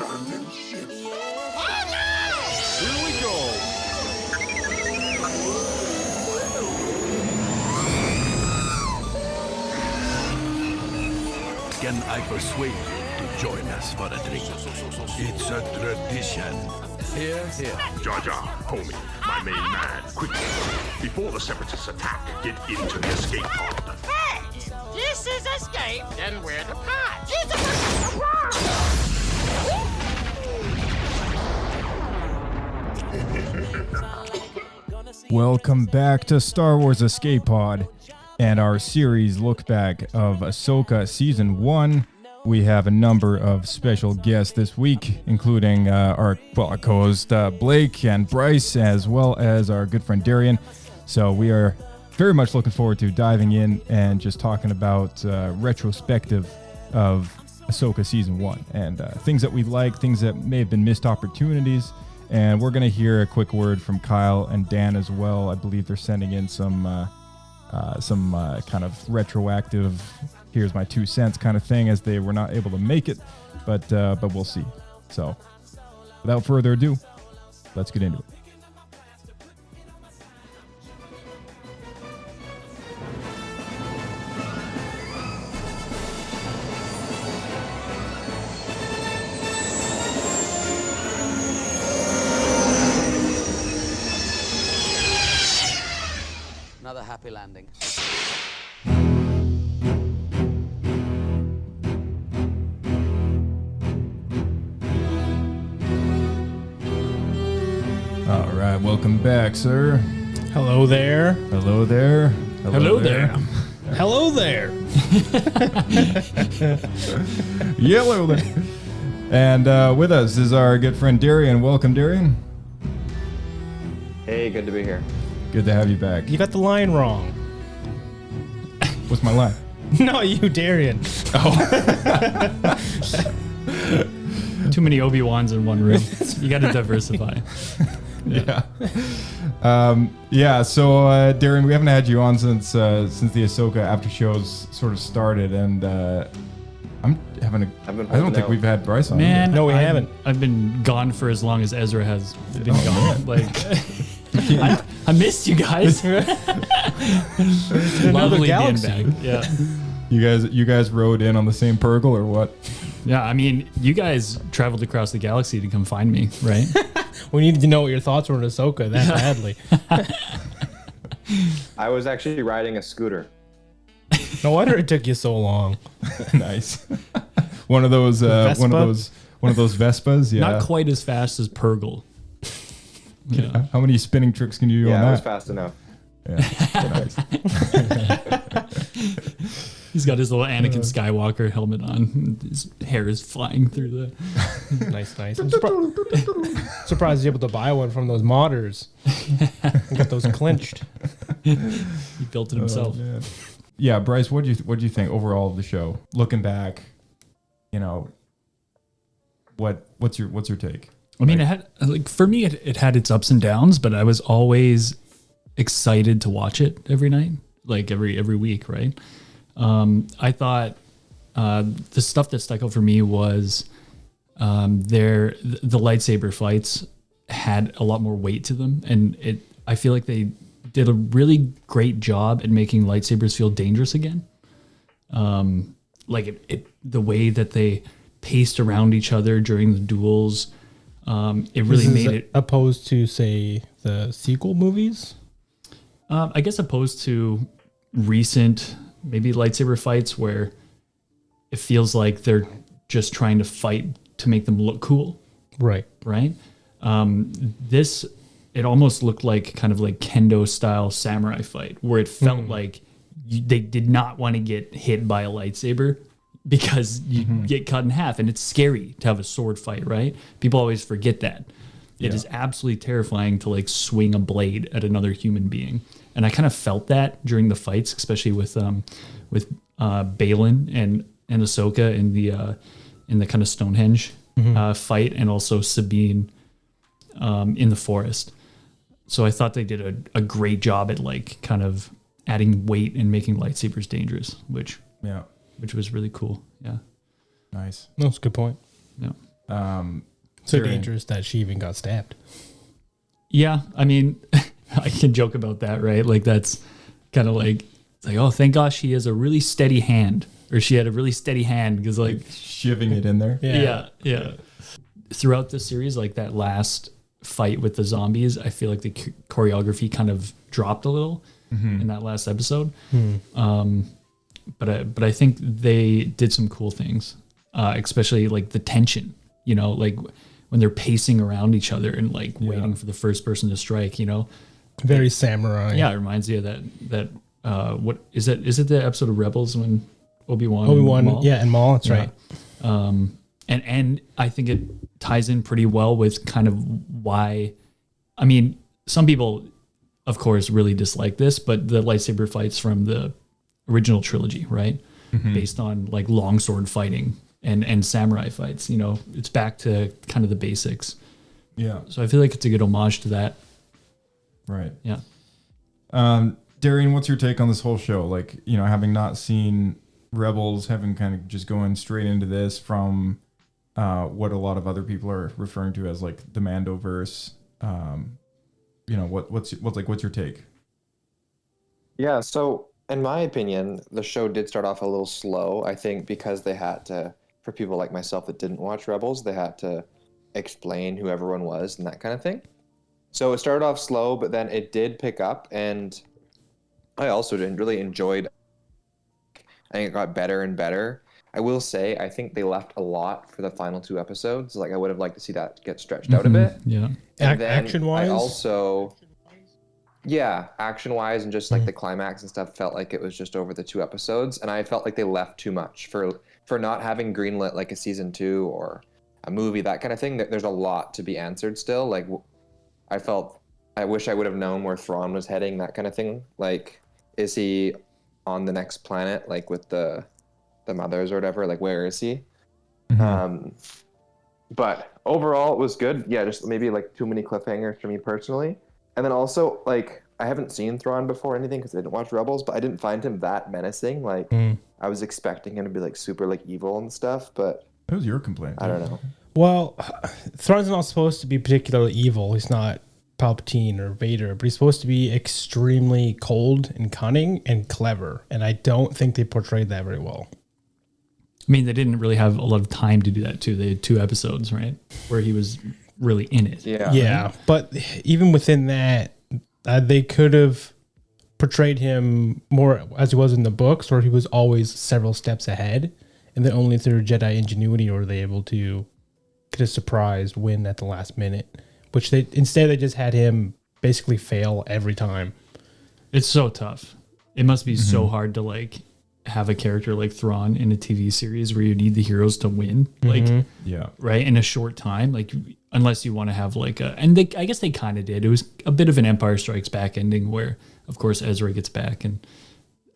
abandoned ship. Oh no! Here we go. Can I persuade you to join us for a drink? It's a tradition. Here, here. Jar Jar, homie, my main man, quickly. Before the Separatists attack, get into the escape pod. Hey! This is escape, then we're the pot. Welcome back to Star Wars Escape Pod and our series look back of Ahsoka Season 1. We have a number of special guests this week, including our co-host Blake and Bryce, as well as our good friend Darian. So we are very much looking forward to diving in and just talking about retrospective of Ahsoka Season 1 and things that we like, things that may have been missed opportunities. And we're going to hear a quick word from Kyle and Dan as well. I believe they're sending in some kind of retroactive, here's my 2 cents kind of thing, as they were not able to make it, but we'll see. So without further ado, let's get into it. Another happy landing. All right, welcome back, sir. Hello there. Hello there. Hello there. Hello there. Hello there. And with us is our good friend Darian. Welcome, Darian. Hey, good to be here. Good to have you back. You got the line wrong. What's my line? No, you, Darian. Too many Obi-Wans in one room. You got to diversify. Yeah. So Darian, we haven't had you on since the Ahsoka after shows sort of started, and I don't think we've had Bryce on. Man, No, we haven't. I've been gone for as long as Ezra has been gone. Like, I missed you guys. Another Lovely being galaxy. back. Yeah. You guys rode in on the same Purgle or what? Yeah, I mean, you guys traveled across the galaxy to come find me, right? We needed to know what your thoughts were on Ahsoka that badly. I was actually riding a scooter. No wonder it took you so long. Nice. One of those Vespas. Yeah. Not quite as fast as Purgle. Yeah. How many spinning tricks can you do on Yeah, that? it was fast enough. Yeah. Nice. He's got his little Anakin Skywalker helmet on. His hair is flying through the... Nice. I'm surprised you're able to buy one from those modders. And got those clinched. He built it himself. Yeah, Bryce, what do you think overall of the show? Looking back, what's your take? I mean, it had, like, for me, it had its ups and downs, but I was always excited to watch it every night, like every week, right? I thought the stuff that stuck out for me was the lightsaber fights had a lot more weight to them, and I feel like they did a really great job at making lightsabers feel dangerous again. The way that they paced around each other during the duels. It really made it opposed to, say, the sequel movies. I guess opposed to recent maybe lightsaber fights where it feels like they're just trying to fight to make them look cool. Right. This, it almost looked like kind of like kendo style samurai fight where it felt like they did not want to get hit by a lightsaber because you get cut in half, and it's scary to have a sword fight, right? People always forget that. It is absolutely terrifying to like swing a blade at another human being. And I kind of felt that during the fights, especially with Baylan and Ahsoka in the kind of Stonehenge fight, and also Sabine in the forest. So I thought they did a great job at like kind of adding weight and making lightsabers dangerous, which was really cool. Yeah. Nice. That's a good point. Yeah. So dangerous that she even got stabbed. Yeah, I mean, I can joke about that, right? Like that's kind of like, it's like, oh, thank gosh she has a really steady hand, or she had a really steady hand because like Shivving it in there. yeah. Throughout the series, like that last fight with the zombies, I feel like the choreography kind of dropped a little in that last episode. But I think they did some cool things, especially like the tension. You know, like when they're pacing around each other and like waiting for the first person to strike. You know, Very samurai. yeah, it reminds you of that. What is it? Is it the episode of Rebels when Obi-Wan? And Maul. That's right. And I think it ties in pretty well with kind of why. I mean, some people, of course, really dislike this, but the lightsaber fights from the original trilogy, right, based on like longsword fighting and samurai fights. You know, it's back to kind of the basics. Yeah. So I feel like it's a good homage to that. Right. Yeah. Darian, what's your take on this whole show? Like, you know, having not seen Rebels, having kind of just going straight into this from what a lot of other people are referring to as like the Mandoverse. You know, what's your take? Yeah, so in my opinion, the show did start off a little slow. I think because they had to, for people like myself that didn't watch Rebels, they had to explain who everyone was and that kind of thing. So it started off slow, but then it did pick up, and I also really enjoyed. I think it got better and better. I will say, I think they left a lot for the final 2 episodes. Like, I would have liked to see that get stretched out a bit. Yeah. And then Action-wise? I also, yeah, action-wise and just like the climax and stuff felt like it was just over the 2 episodes, and I felt like they left too much for not having greenlit like a season 2 or a movie, that kind of thing. There's a lot to be answered still. Like, I wish I would have known where Thrawn was heading, that kind of thing. Like, is he on the next planet, like with the mothers or whatever? Like, where is he? But overall, it was good. Yeah, just maybe like too many cliffhangers for me personally. And then also, like, I haven't seen Thrawn before or anything because I didn't watch Rebels, but I didn't find him that menacing. Like, I was expecting him to be like super like evil and stuff, but That was your complaint. I don't know. Well, Thrawn's not supposed to be particularly evil. He's not Palpatine or Vader, but he's supposed to be extremely cold and cunning and clever. And I don't think they portrayed that very well. I mean, they didn't really have a lot of time to do that too. They had 2 episodes, right, where he was really in it. Yeah, but even within that, they could have portrayed him more as he was in the books, or he was always several steps ahead, and then only through Jedi ingenuity were they able to get a surprise win at the last minute. Which they just had him basically fail every time. It's so tough. It must be so hard to like have a character like Thrawn in a TV series where you need the heroes to win, like right, in a short time. Like, unless you want to have like I guess they kind of did. It was a bit of an Empire Strikes Back ending where, of course, Ezra gets back and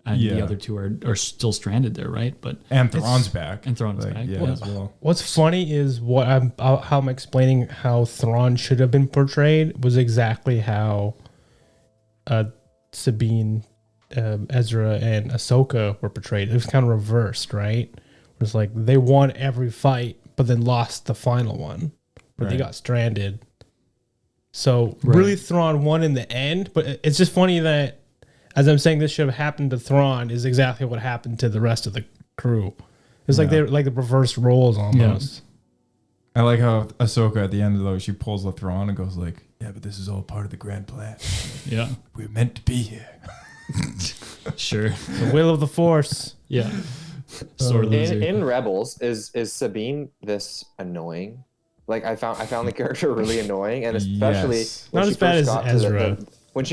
the other 2 are still stranded there, right? But And Thrawn's back. And Thrawn's back. Yeah, as well. What's funny is how I'm explaining how Thrawn should have been portrayed was exactly how Sabine, Ezra, and Ahsoka were portrayed. It was kind of reversed, right? It was like they won every fight, but then lost the final one, where they got stranded. So really, Thrawn won in the end. But it's just funny that, as I'm saying, this should have happened to Thrawn is exactly what happened to the rest of the crew. It's like they're like the reverse roles almost. I like how Ahsoka at the end of those, she pulls the Thrawn and goes like, "Yeah, but this is all part of the grand plan. Yeah, we're meant to be here." Sure. The will of the Force. Yeah. Sore loser. In Rebels, is Sabine this annoying? Like, I found the character really annoying, and especially when not she as bad first as got Ezra. when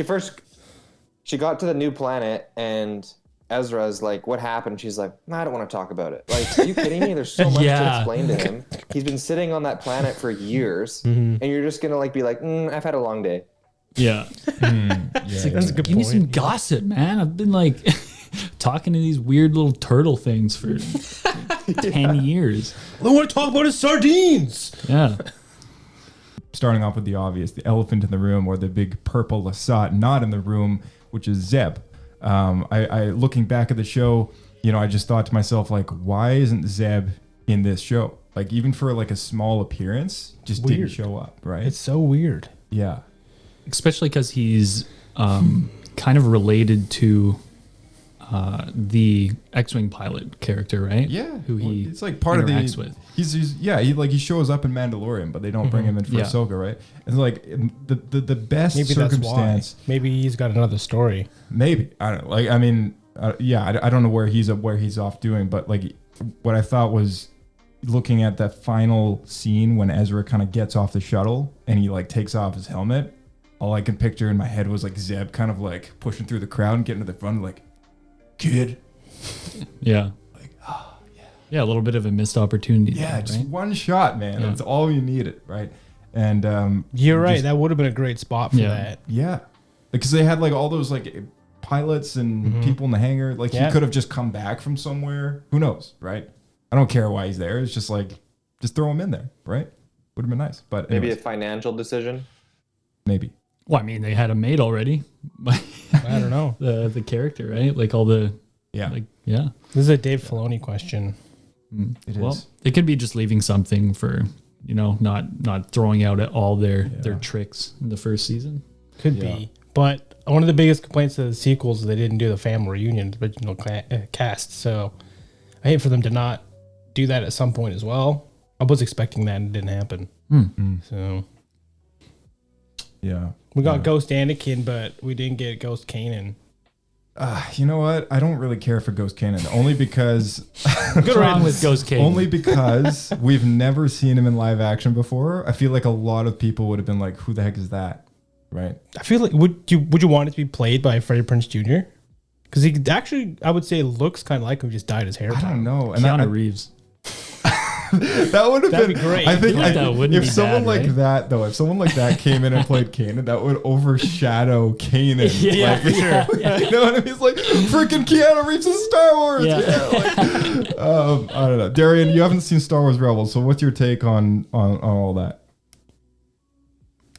she got to the new planet, and Ezra's like, "What happened?" She's like, "I don't want to talk about it." Like, are you kidding me? There's so much to explain to him. He's been sitting on that planet for years, and you're just gonna like be like, "I've had a long day." Yeah. That's a good Give me point. some gossip, man. I've been like talking to these weird little turtle things for 10 years. I want to talk about his sardines. Yeah. Starting off with the obvious, the elephant in the room, or the big purple Lasat not in the room, which is Zeb. I looking back at the show, you know, I just thought to myself, like, why isn't Zeb in this show? Like even for like a small appearance, just didn't Weird. show up, right? It's so weird. Yeah. Especially because he's kind of related to the X-wing pilot character, right? Yeah. who he it's like part of the interacts with. He shows up in Mandalorian, but they don't bring him in for Yeah. Ahsoka, right? It's like the best Maybe that's why. circumstance. Maybe he's got another story. Maybe I don't know. Like I mean, I don't know where he's off doing, but like what I thought was looking at that final scene when Ezra kind of gets off the shuttle and he like takes off his helmet. All I can picture in my head was like Zeb kind of like pushing through the crowd and getting to the front, like, kid. Yeah. Yeah, a little bit of a missed opportunity. Yeah, there, just right? one shot, man. Yeah. That's all you needed, right? And You're right. just- That would have been a great spot for Yeah. that. yeah, because they had like all those like pilots and people in the hangar. Like Yeah. he could have just come back from somewhere. Who knows, right? I don't care why he's there. It's just like just throw him in there, right? Would have been nice, but Maybe anyways, a financial decision. maybe. Well, I mean, they had him made already. I don't know. the character, right? Like all the Yeah, yeah. This is a Dave Filoni question. it Well, is. it could be just leaving something for not throwing out all their tricks in the first season. Could Yeah. be. But one of the biggest complaints of the sequels is they didn't do the family reunion, the original cast. So I hate for them to not do that at some point as well. I was expecting that and it didn't happen. So Yeah. we got Ghost Anakin, but we didn't get Ghost Kanan. You know what? I don't really care for Ghost Kanan, only because What's wrong with Ghost King? only because we've never seen him in live action before. I feel like a lot of people would have been like, "Who the heck is that?" Right? I feel like would you want it to be played by Freddie Prinze Jr.? Because he actually, I would say, looks kind of like him. Just dyed his hair. I don't know. And Keanu I, Reeves. that would have That'd been be great. I think I feel like that wouldn't if be someone bad, like right? that though, if someone like that came in and played Kanan, that would overshadow Kanan. Yeah, for sure. You know what I mean? It's like freaking Keanu Reeves in Star Wars. Yeah. I don't know. Darian, you haven't seen Star Wars Rebels, so what's your take on all that?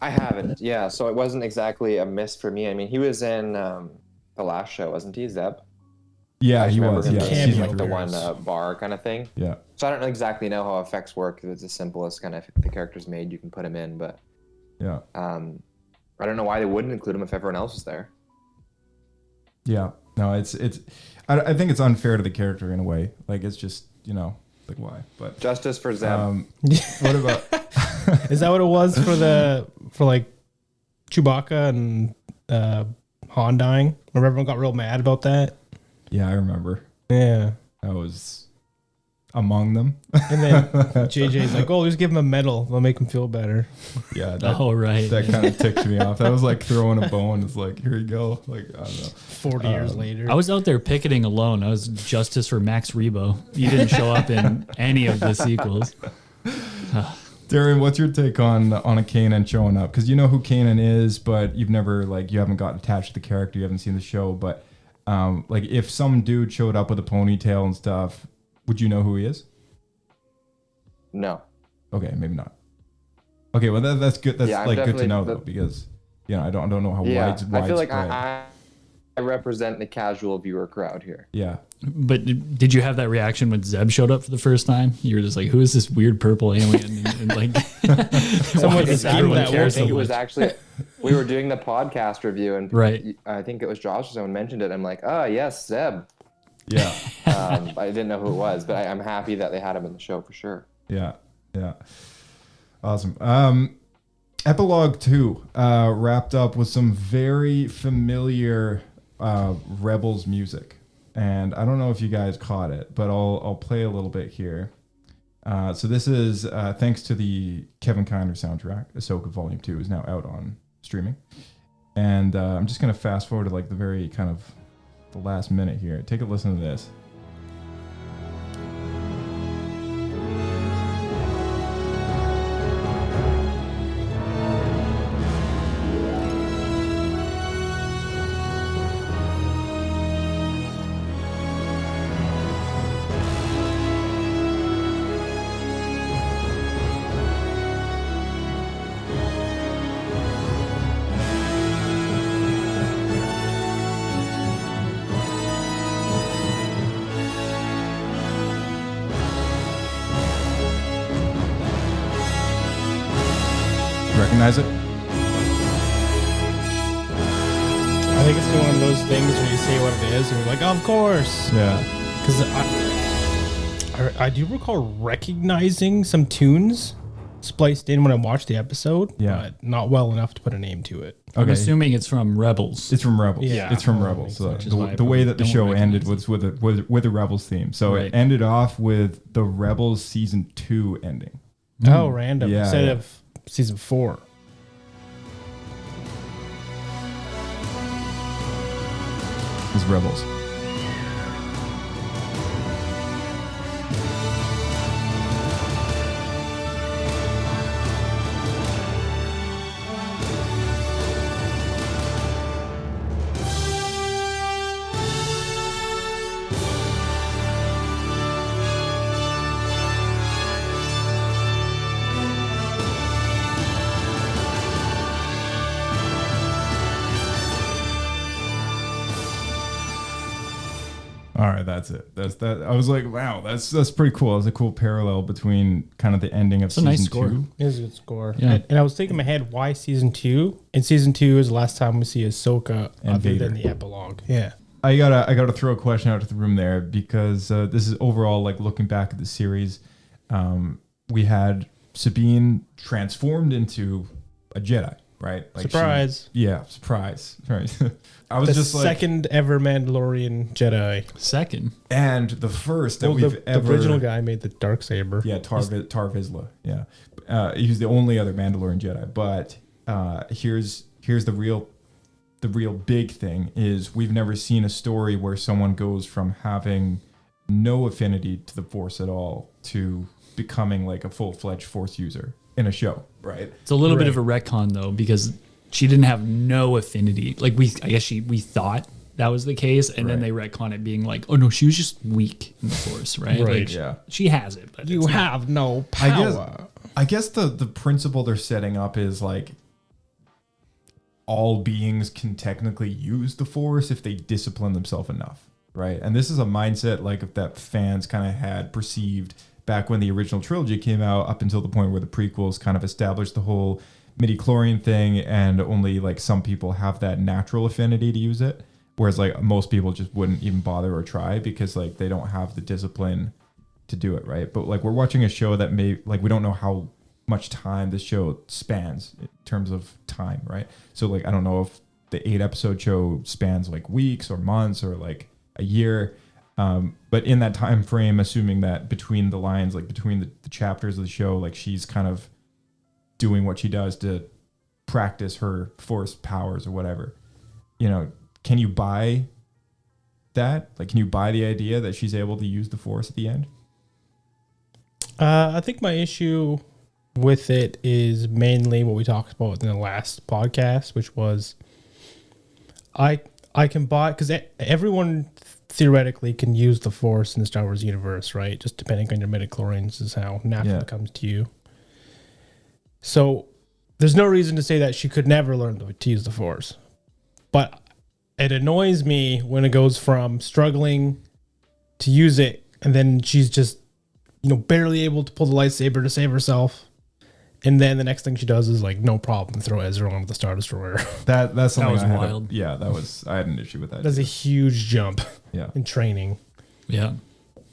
I haven't. Yeah, so it wasn't exactly a miss for me. I mean, he was in the last show, wasn't he, Zeb? Yeah, I just he remember was. him Yeah, being Cameo in, season like the three. one bar kind of thing. Yeah. So I don't exactly know how effects work. If it's as simple as kind of if the character's made, you can put him in. But Yeah. I don't know why they wouldn't include him if everyone else was there. Yeah. No, it's I think it's unfair to the character in a way. Like it's just, like why? But Justice for Zeb. what about Is that what it was for like Chewbacca and Han dying? Remember everyone got real mad about that? Yeah, I remember. Yeah. I was among them. And then JJ's like, "Oh, just give him a medal. They'll make him feel better." Yeah, that, Oh, right. that kind of ticked me off. That was like throwing a bone. It's like, here you go. Like, I don't know. 40 years later. I was out there picketing alone. I was justice for Max Rebo. He didn't show up in any of the sequels. Darian, what's your take on a Kanan showing up? Because you know who Kanan is, but you've never you haven't got attached to the character. You haven't seen the show, but if some dude showed up with a ponytail and stuff, would you know who he is? No. Okay, maybe not. Okay, well that's good. That's Yeah, I'm good to definitely know the- though, because I don't know how Yeah, widespread. I feel like I represent the casual viewer crowd here. Yeah. But did you have that reaction when Zeb showed up for the first time? You were just like, "Who is this weird purple alien?" And like, Someone why does scheme everyone that care way. I so think it was much? actually we were doing the podcast review and Right. I think it was Josh or someone mentioned it. I'm like, oh yes, Zeb. Yeah. I didn't know who it was, but I'm happy that they had him in the show for sure. Yeah. Awesome. Epilogue 2 wrapped up with some very familiar Rebels music. And I don't know if you guys caught it, but I'll play a little bit here. So this is thanks to the Kevin Kiner soundtrack. Ahsoka Volume 2 is now out on streaming. And I'm just going to fast forward to like the very kind of the last minute here. Take a listen to this. recognize it? I think it's one of those things where you say what it is and you're like, of course. Yeah. Because I do recall recognizing some tunes spliced in when I watched the episode, but not well enough to put a name to it. I'm assuming it's from Rebels. It's from Rebels. Yeah. It's from Rebels. So Which is why I the way that the don't show recognize ended it. was with a Rebels theme. So Right. it ended off with the Rebels season 2 ending. Oh, random. Yeah, Instead yeah. of season 4. Is Rebels. All right, that's it. That's that. I was like, wow, that's pretty cool. That's a cool parallel between kind of the ending of a season nice score. 2. It was a good score. Yeah. And I was thinking in my head, why season 2? And season 2 is the last time we see Ahsoka And other Vader. than the epilogue. Yeah. I gotta throw a question out to the room there because this is overall like looking back at the series. We had Sabine transformed into a Jedi, right? Like Surprise. Surprise. Right. I was The just like, second ever Mandalorian Jedi. Second. and the first that Well, we've the ever. original guy made the dark saber. Yeah, Tar Vizsla. Yeah, he was the only other Mandalorian Jedi. But here's the real big thing is we've never seen a story where someone goes from having no affinity to the Force at all to becoming like a full-fledged Force user in a show, right? It's a little bit of a retcon though, because she didn't have no affinity. Like we thought that was the case, and then they retcon it being like, oh no, she was just weak in the Force, right? Right. Like, Yeah. she has it, but You it's not- have no power. I guess the principle they're setting up is like all beings can technically use the Force if they discipline themselves enough, right? And this is a mindset like that fans kind of had perceived back when the original trilogy came out, up until the point where the prequels kind of established the whole midi-chlorian thing, and only like some people have that natural affinity to use it, whereas like most people just wouldn't even bother or try because like they don't have the discipline to do it, right? But like we're watching a show that may like we don't know how much time this show spans in terms of time, right? So like I don't know if the 8-episode show spans like weeks or months or like a year, but in that time frame, assuming that between the lines, like between the chapters of the show, like she's kind of doing what she does to practice her Force powers or whatever, you know, can you buy that? Like, can you buy the idea that she's able to use the Force at the end? I think my issue with it is mainly what we talked about in the last podcast, which was I can buy, because everyone theoretically can use the Force in the Star Wars universe, right? Just depending on your midichlorians is how natural it comes to you. So there's no reason to say that she could never learn to use the Force. But it annoys me when it goes from struggling to use it, and then she's just, you know, barely able to pull the lightsaber to save herself. And then the next thing she does is like, no problem, throw Ezra onto the Star Destroyer. That's something was I had wild. I had an issue with that. That's a too. huge jump Yeah. in training. Yeah.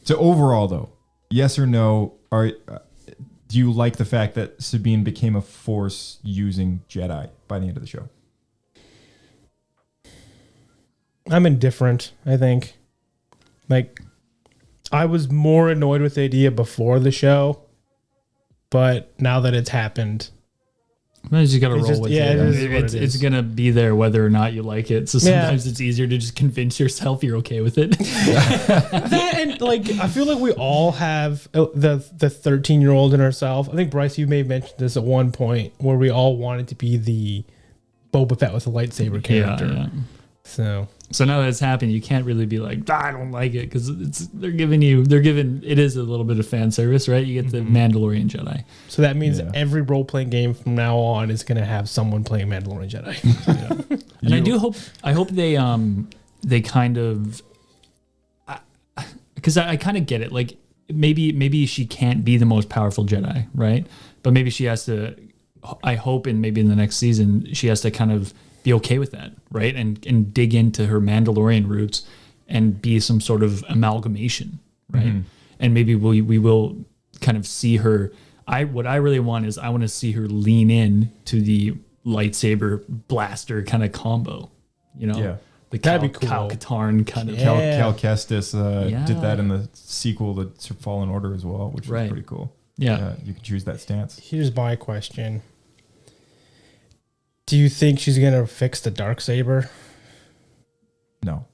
So overall, though, yes or no? Do you like the fact that Sabine became a Force using Jedi by the end of the show? I'm indifferent, I think. Like, I was more annoyed with the idea before the show, but now that it's happened, You just gotta It's roll just- with yeah, it. it is what It's it it's is. gonna be there whether or not you like it. So Yeah. sometimes it's easier to just convince yourself you're okay with it. that and like I feel like we all have the 13-year-old in ourselves. I think Bryce, you may have mentioned this at one point where we all wanted to be the Boba Fett with a lightsaber character. Yeah. So now that it's happened, you can't really be like, I don't like it, because they're giving it is a little bit of fan service, right? You get the Mandalorian Jedi. so that means Yeah. every role playing game from now on is going to have someone playing Mandalorian Jedi. And I hope they kind of, because I kind of get it. Like maybe she can't be the most powerful Jedi, right? But maybe she has to I hope in maybe in the next season she has to kind of be okay with that, right? And dig into her Mandalorian roots and be some sort of amalgamation, right? And maybe we will kind of see her. What I really want is I want to see her lean in to the lightsaber blaster kind of combo, you know? Yeah. The That'd be cool. Cal Katarn kind of. Cal Kestis Yeah. did that in the sequel to Fallen Order as well, which was pretty cool. Yeah. You can choose that stance. Here's my question. Do you think she's going to fix the Darksaber? No.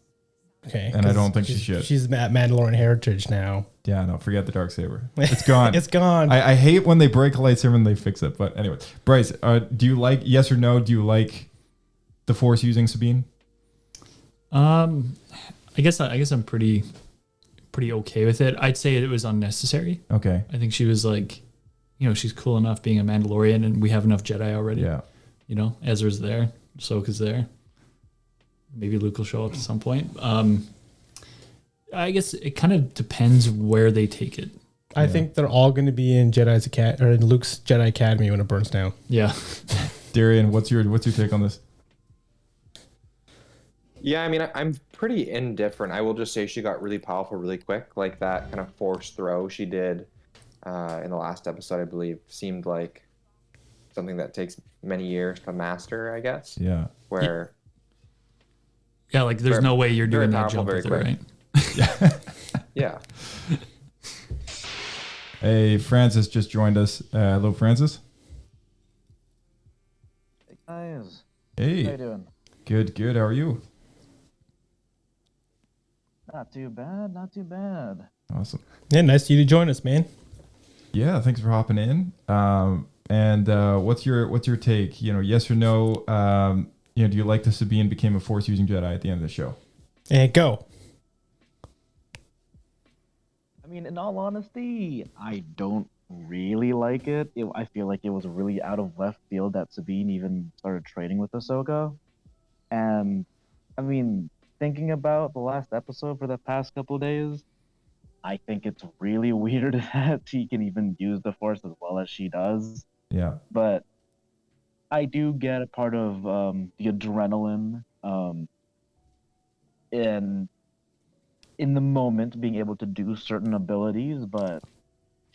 Okay. And I 'cause don't think she should. She's at Mandalorian heritage now. Yeah, no, forget the Darksaber. It's gone. It's gone. I hate when they break a lightsaber and they fix it. But anyway, Bryce, do you like, yes or no, do you like the Force using Sabine? I guess I'm pretty okay with it. I'd say it was unnecessary. Okay. I think she was like, she's cool enough being a Mandalorian, and we have enough Jedi already. Yeah. Ezra's there, Ahsoka's there. Maybe Luke will show up at some point. I guess it kind of depends where they take it. I think they're all going to be in in Luke's Jedi Academy when it burns down. Yeah. Darian, what's your take on this? Yeah, I mean, I'm pretty indifferent. I will just say she got really powerful really quick. Like that kind of force throw she did in the last episode, I believe, seemed like something that takes many years to master, I guess. Yeah. Where... Yeah, like there's no way you're doing that powerful, jump with it, very right? Yeah. Hey, Francis just joined us. Hello, Francis. Hey guys, Hey. how you doing? Good. How are you? Not too bad, not too bad. Awesome. Yeah, nice of you to join us, man. Yeah, thanks for hopping in. And what's your take? Yes or no? Do you like that Sabine became a Force using Jedi at the end of the show? And go. I mean, in all honesty, I don't really like it. I feel like it was really out of left field that Sabine even started training with Ahsoka. And, I mean, thinking about the last episode for the past couple of days, I think it's really weird that she can even use the Force as well as she does. Yeah. But I do get a part of the adrenaline in the moment being able to do certain abilities, but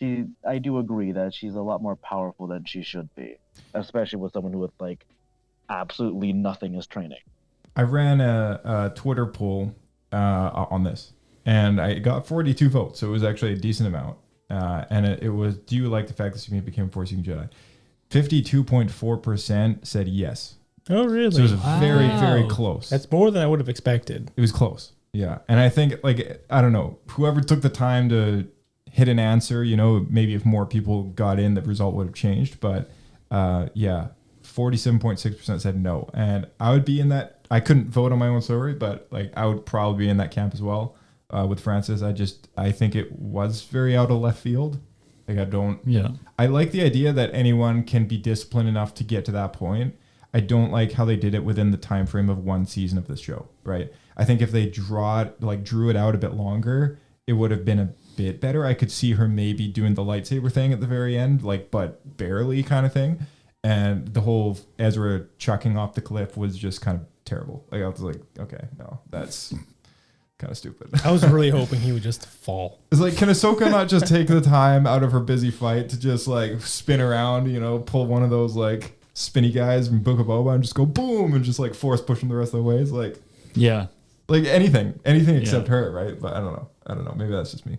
I do agree that she's a lot more powerful than she should be, especially with someone who with like absolutely nothing as training. I ran a Twitter poll on this, and I got 42 votes, so it was actually a decent amount. And it was, do you like the fact that Sabine became a Force using Jedi? 52.4% said yes. Oh, really? So it was very, very close. That's more than I would have expected. It was close. Yeah. And I think, I don't know, whoever took the time to hit an answer, maybe if more people got in, the result would have changed. But yeah, 47.6% said no. And I would be in that. I couldn't vote on my own story, but I would probably be in that camp as well with Francis. I think it was very out of left field. I like the idea that anyone can be disciplined enough to get to that point. I don't like how they did it within the time frame of one season of this show, right? I think if they drew it out a bit longer, it would have been a bit better. I could see her maybe doing the lightsaber thing at the very end, but barely kind of thing. And the whole Ezra chucking off the cliff was just kind of terrible. I was like, okay, no, that's kind of stupid. I was really hoping he would just fall. It's like, can Ahsoka not just take the time out of her busy fight to just spin around, pull one of those spinny guys from Book of Boba and just go boom and just force push them the rest of the way? It's anything except her, right? But I don't know. Maybe that's just me.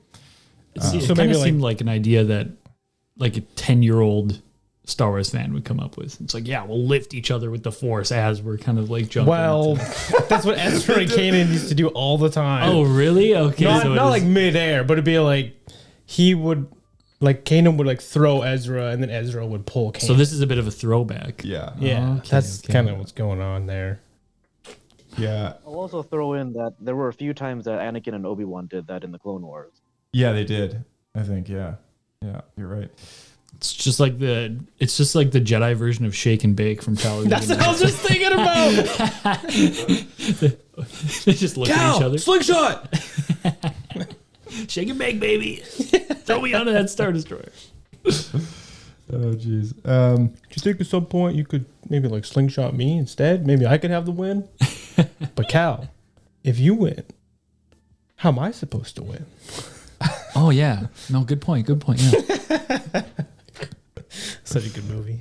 It kind of seemed like an idea that a 10-year-old Star Wars fan would come up with. It's we'll lift each other with the Force as we're kind of jumping. Well, that's what Ezra and Kanan used to do all the time. Oh, really? Okay. Not midair, but it'd be he would, Kanan would throw Ezra and then Ezra would pull Kanan. So this is a bit of a throwback. Yeah. Yeah. That's kind of what's going on there. Yeah. I'll also throw in that there were a few times that Anakin and Obi-Wan did that in the Clone Wars. Yeah, they did. I think, yeah. Yeah, you're right. It's just like the Jedi version of Shake and Bake from television. That's what I was just thinking about. They just look at each other. Slingshot! Shake and bake, baby. Throw me onto that Star Destroyer. Oh jeez. Do you think at some point you could maybe like slingshot me instead? Maybe I could have the win. But Cal, if you win, how am I supposed to win? Oh yeah. No, good point. Good point. Yeah. Such a good movie.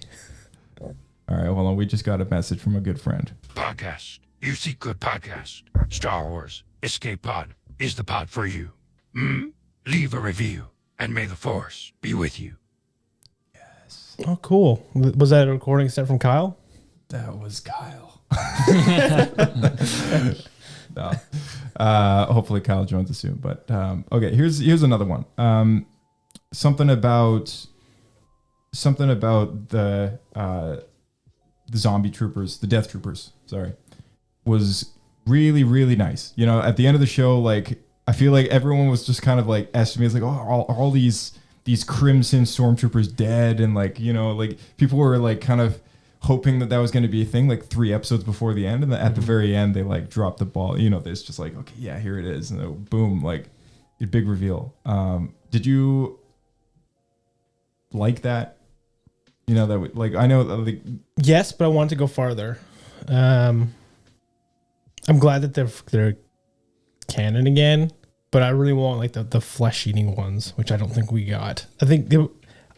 All right, hold on. We just got a message from a good friend. Podcast. You seek good podcast. Star Wars Escape Pod is the pod for you. Leave a review, and may the Force be with you. Oh, cool. Was that a recording sent from Kyle? That was Kyle. No. Hopefully Kyle joins us soon. But okay, here's another one. Something about the zombie troopers, the death troopers, sorry, was really, really nice. You know, at the end of the show, like, I feel like everyone was just kind of like estimates like, oh, all these Crimson stormtroopers dead, and like, you know, like people were like kind of hoping that was going to be a thing like 3 episodes before the end, and at the very end they like dropped the ball. You know, it's just like, okay, yeah, here it is, and then boom, like a big reveal. Did you like that? You know, that like, I know like, Yes, but I want to go farther. I'm glad that they're canon again, but I really want like the flesh eating ones, which I don't think we got. I think there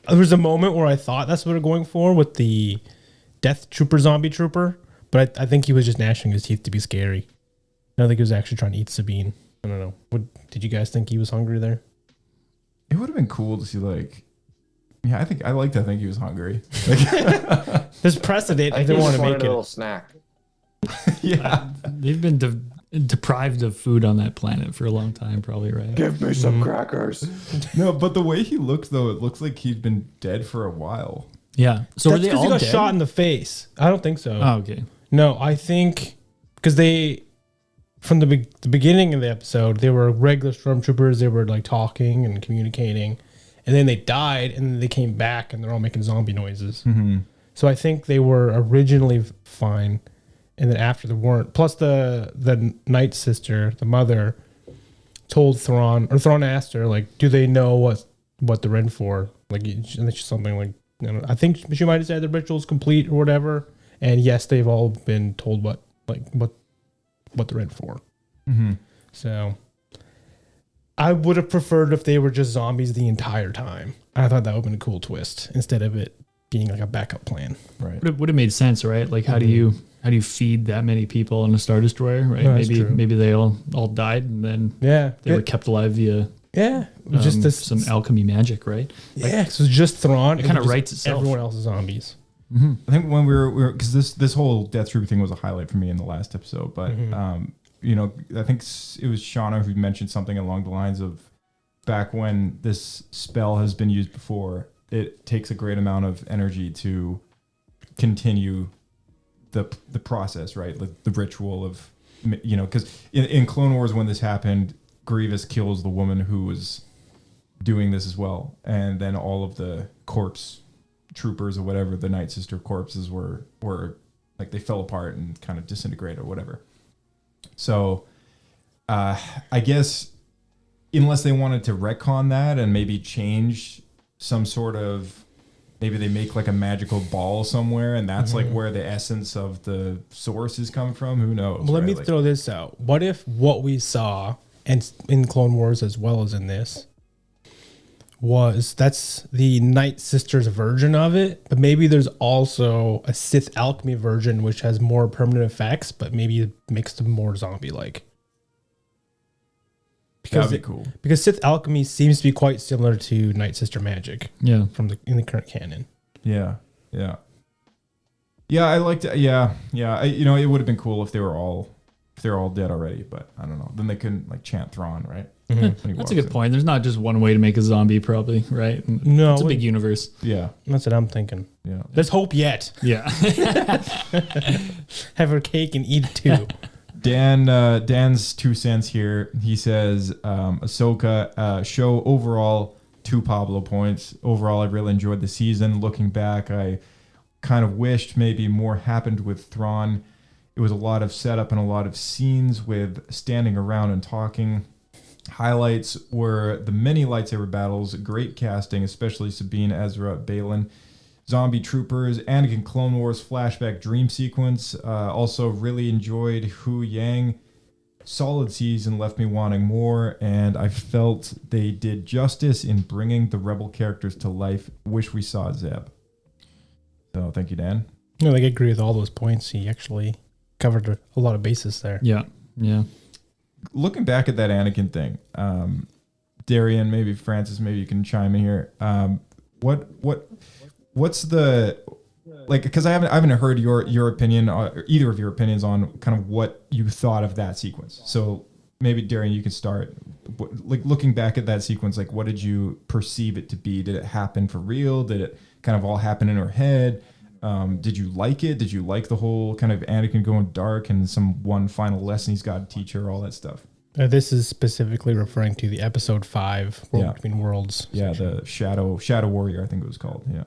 was a moment where I thought that's what they're going for with the Death Trooper zombie trooper, but I think he was just gnashing his teeth to be scary. I don't think he was actually trying to eat Sabine. I don't know. Did you guys think he was hungry there? it would have been cool to see like, yeah, I like to think he was hungry. Like, There's precedent. I I think didn't he want just to wanted make a it. little snack. yeah. They've been deprived of food on that planet for a long time, probably, right? Give me some crackers. No, but the way he looks though, it looks like he's been dead for a while. Yeah. So That's were they because all he got dead? shot in the face. I don't think so. Oh, okay. No, I think because from the beginning of the episode, they were regular stormtroopers. They were like talking and communicating, and then they died, and then they came back, and they're all making zombie noises. Mm-hmm. So I think they were originally fine, and then after they weren't. Plus, the Night Sister, the mother, told Thrawn, or Thrawn asked her, like, do they know what they're in for? Like, and it's just something like, I think she might have said the ritual's complete or whatever. And yes, they've all been told what they're in for. Mm-hmm. So I would have preferred if they were just zombies the entire time. I thought that would have been a cool twist instead of it being like a backup plan. Right. Would have made sense, right? Like, how do you feed that many people on a Star Destroyer, right? No, that's true. Maybe they all died, and then they were kept alive via it was just this some alchemy magic, right? Yeah, so it's just Thrawn. It kind of just writes itself. Everyone else is zombies. Mm-hmm. I think when we were because this whole Death Trooper thing was a highlight for me in the last episode, but you know, I think it was Shauna who mentioned something along the lines of back when this spell has been used before, it takes a great amount of energy to continue the process, right? Like the ritual of, you know, because in Clone Wars when this happened, Grievous kills the woman who was doing this as well, and then all of the corpse troopers or whatever, the Night Sister corpses were like they fell apart and kind of disintegrated or whatever. So I guess unless they wanted to retcon that and maybe change some sort of, maybe they make like a magical ball somewhere and that's like where the essence of the source is coming from, who knows? Well, let right? me Like, throw this out. What if what we saw, and in Clone Wars as well as in this, that's the Night Sister's version of it, but maybe there's also a Sith alchemy version which has more permanent effects, but maybe it makes them more zombie-like. that'd be cool. Because Sith alchemy seems to be quite similar to Night Sister magic. Yeah. In the current canon. Yeah. I liked it. Yeah. You know, it would have been cool if they're all dead already, but I don't know. Then they couldn't like chant Thrawn, right? When he That's walks a good in. point. There's not just one way to make a zombie, probably, right? No, It's a big universe. Yeah. That's what I'm thinking. Yeah. Let's hope yet. Yeah. Have her cake and eat it too. Dan's 2 cents here. He says, Ahsoka show overall 2 Pablo points. Overall, I really enjoyed the season. Looking back, I kind of wished maybe more happened with Thrawn. It was a lot of setup and a lot of scenes with standing around and talking. Highlights were the many lightsaber battles, great casting, especially Sabine, Ezra, Baylan. Zombie Troopers, Anakin Clone Wars flashback dream sequence. Also really enjoyed Hu Yang. Solid season, left me wanting more, and I felt they did justice in bringing the Rebel characters to life. Wish we saw Zeb. So thank you, Dan. No, I agree with all those points. He actually covered a lot of bases there. Yeah. Looking back at that Anakin thing, Darian, maybe Francis, maybe you can chime in here. What's the like? Because I haven't heard your opinion, or either of your opinions on kind of what you thought of that sequence. So maybe Darian, you can start. Like looking back at that sequence, like what did you perceive it to be? Did it happen for real? Did it kind of all happen in her head? Did you like it? Did you like the whole kind of Anakin going dark and one final lesson he's got to teach her, all that stuff? This is specifically referring to the episode 5, World Between Worlds. Yeah, section. the Shadow Warrior, I think it was called. Yeah.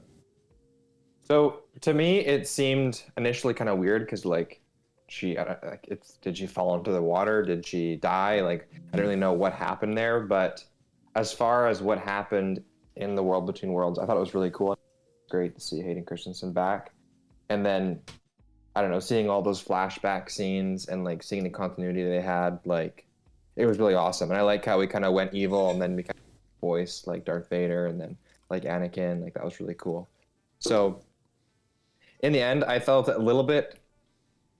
So to me, it seemed initially kind of weird because like did she fall into the water? Did she die? Like I don't really know what happened there, but as far as what happened in the World Between Worlds, I thought it was really cool. Great to see Hayden Christensen back, and then I don't know, seeing all those flashback scenes and like seeing the continuity they had, like it was really awesome. And I like how we kind of went evil and then we kind of voiced like Darth Vader and then like Anakin, like that was really cool. So in the end, I felt a little bit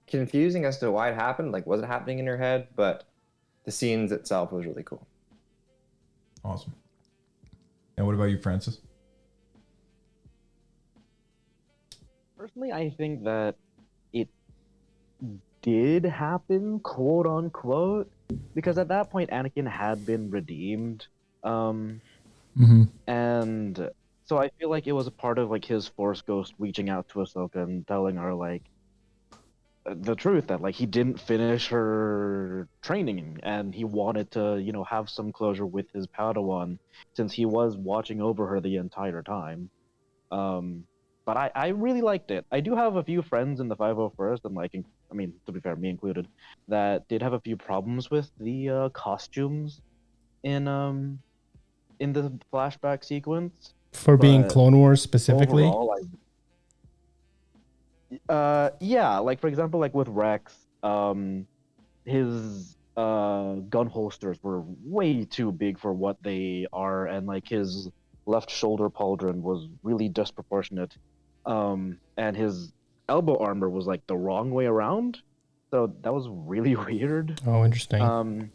confusing as to why it happened. Like, was it happening in her head? But the scenes itself was really cool. Awesome. And what about you, Francis? Personally, I think that it did happen, quote unquote, because at that point Anakin had been redeemed. And so I feel like it was a part of like his Force Ghost reaching out to Ahsoka and telling her like the truth that like he didn't finish her training and he wanted to, have some closure with his Padawan since he was watching over her the entire time. But I really liked it. I do have a few friends in the 501st, and to be fair, me included, that did have a few problems with the costumes in the flashback sequence. For being Clone Wars specifically? Overall, yeah, like for example, like with Rex, his gun holsters were way too big for what they are, and like his left shoulder pauldron was really disproportionate. And his elbow armor was like the wrong way around, so that was really weird. Oh, interesting.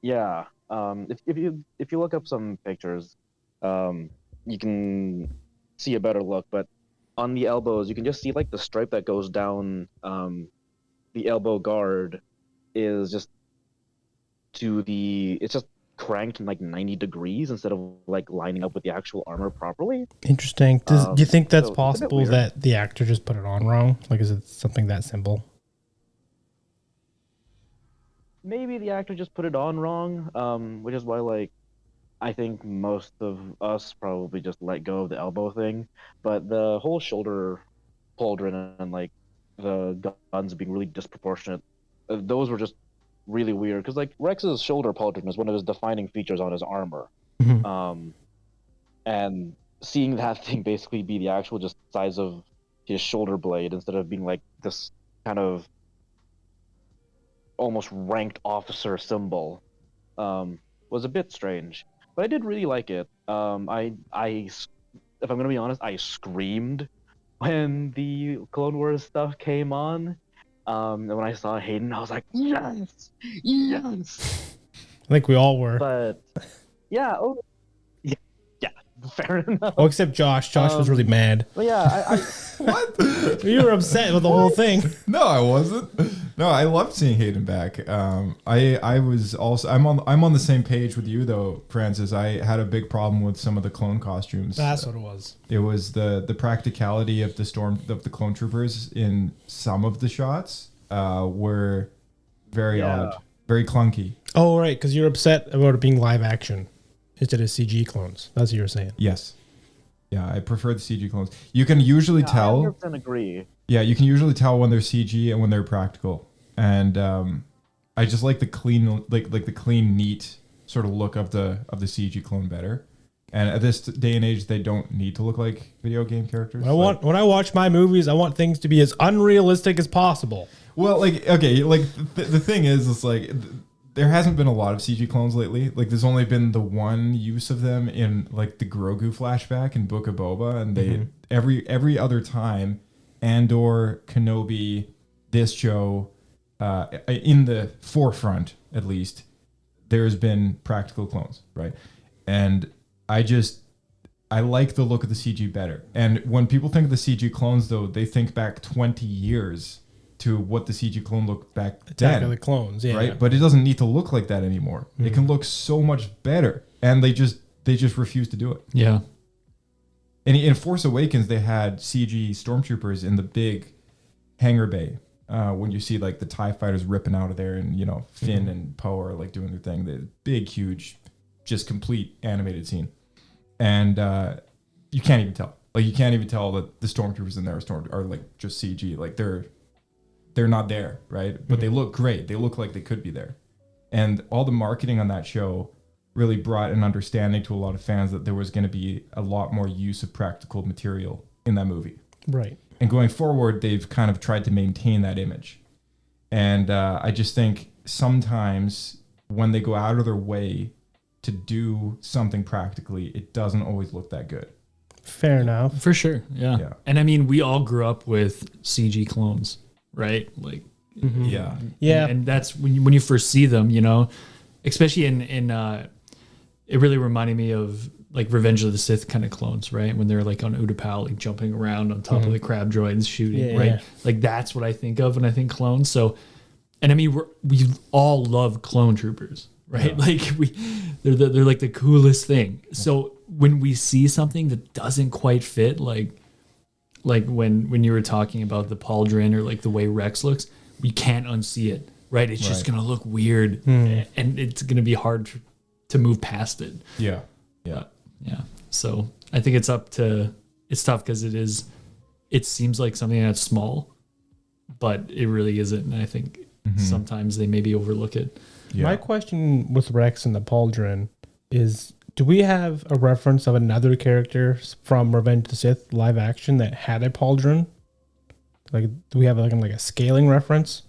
Yeah. If you look up some pictures, you can see a better look. But on the elbows, you can just see like the stripe that goes down the elbow guard is just it's just cranked in like 90 degrees instead of like lining up with the actual armor properly. Interesting. Do you think that's so possible that the actor just put it on wrong? Like, is it something that simple? Maybe the actor just put it on wrong, which is why like I think most of us probably just let go of the elbow thing. But the whole shoulder pauldron and like the guns being really disproportionate, those were just really weird because like Rex's shoulder pauldron is one of his defining features on his armor. And seeing that thing basically be the actual just size of his shoulder blade instead of being like this kind of almost ranked officer symbol was a bit strange, but I did really like it. If I'm gonna be honest, I screamed when the Clone Wars stuff came on. And when I saw Hayden, I was like, yes! I think we all were. But yeah, yeah, fair enough. Oh, except Josh. Josh was really mad. But yeah, I What? You were upset with the whole thing. No, I wasn't. No, I loved seeing Hayden back. I was also I'm on the same page with you though, Francis. I had a big problem with some of the clone costumes. That's what it was. It was the practicality of the clone troopers in some of the shots were very odd, very clunky. Oh, right, because you're upset about it being live action instead of CG clones. That's what you're saying. Yes. Yeah, I prefer the CG clones. You can usually tell. I 100% agree. Yeah, you can usually tell when they're CG and when they're practical. And I just like the clean, like the clean, neat sort of look of the CG clone better. And at this day and age, they don't need to look like video game characters. When I watch my movies, I want things to be as unrealistic as possible. Well, like, okay, like the thing is, it's like there hasn't been a lot of CG clones lately. Like, there's only been the one use of them in like the Grogu flashback in Book of Boba, and they every other time, Andor, Kenobi, this show, in the forefront at least, there's been practical clones, right? And I like the look of the CG better. And when people think of the CG clones, though, they think back 20 years to what the CG clone looked back Attack then. of the Clones, yeah. Right? But it doesn't need to look like that anymore. It can look so much better. And they just refuse to do it. Yeah. And in Force Awakens, they had CG stormtroopers in the big hangar bay. When you see like the TIE fighters ripping out of there, and Finn and Poe are like doing their thing. The big, huge, just complete animated scene. And you can't even tell. Like, you can't even tell that the stormtroopers in there are like just CG. Like, they're not there, right? But they look great. They look like they could be there. And all the marketing on that show really brought an understanding to a lot of fans that there was going to be a lot more use of practical material in that movie. Right. And going forward, they've kind of tried to maintain that image. And I just think sometimes when they go out of their way to do something practically, it doesn't always look that good. Fair enough. For sure. Yeah. Yeah. And I mean, we all grew up with CG clones, right? Like, Yeah. Yeah. And that's when you first see them, especially in it really reminded me of like Revenge of the Sith kind of clones, right? When they're like on Utapau, like jumping around on top of the crab droids shooting, right? Yeah. Like, that's what I think of when I think clones. So, and I mean, we all love clone troopers, right? Yeah. Like, they're like the coolest thing. So when we see something that doesn't quite fit, like when you were talking about the pauldron or like the way Rex looks, we can't unsee it, right? It's just gonna look weird, and it's gonna be hard to move past it. Yeah. Yeah. Yeah. So I think it's tough because it seems like something that's small, but it really isn't. And I think sometimes they maybe overlook it. Yeah. My question with Rex and the Pauldron is, do we have a reference of another character from Revenge of the Sith live action that had a Pauldron? Like, do we have like a scaling reference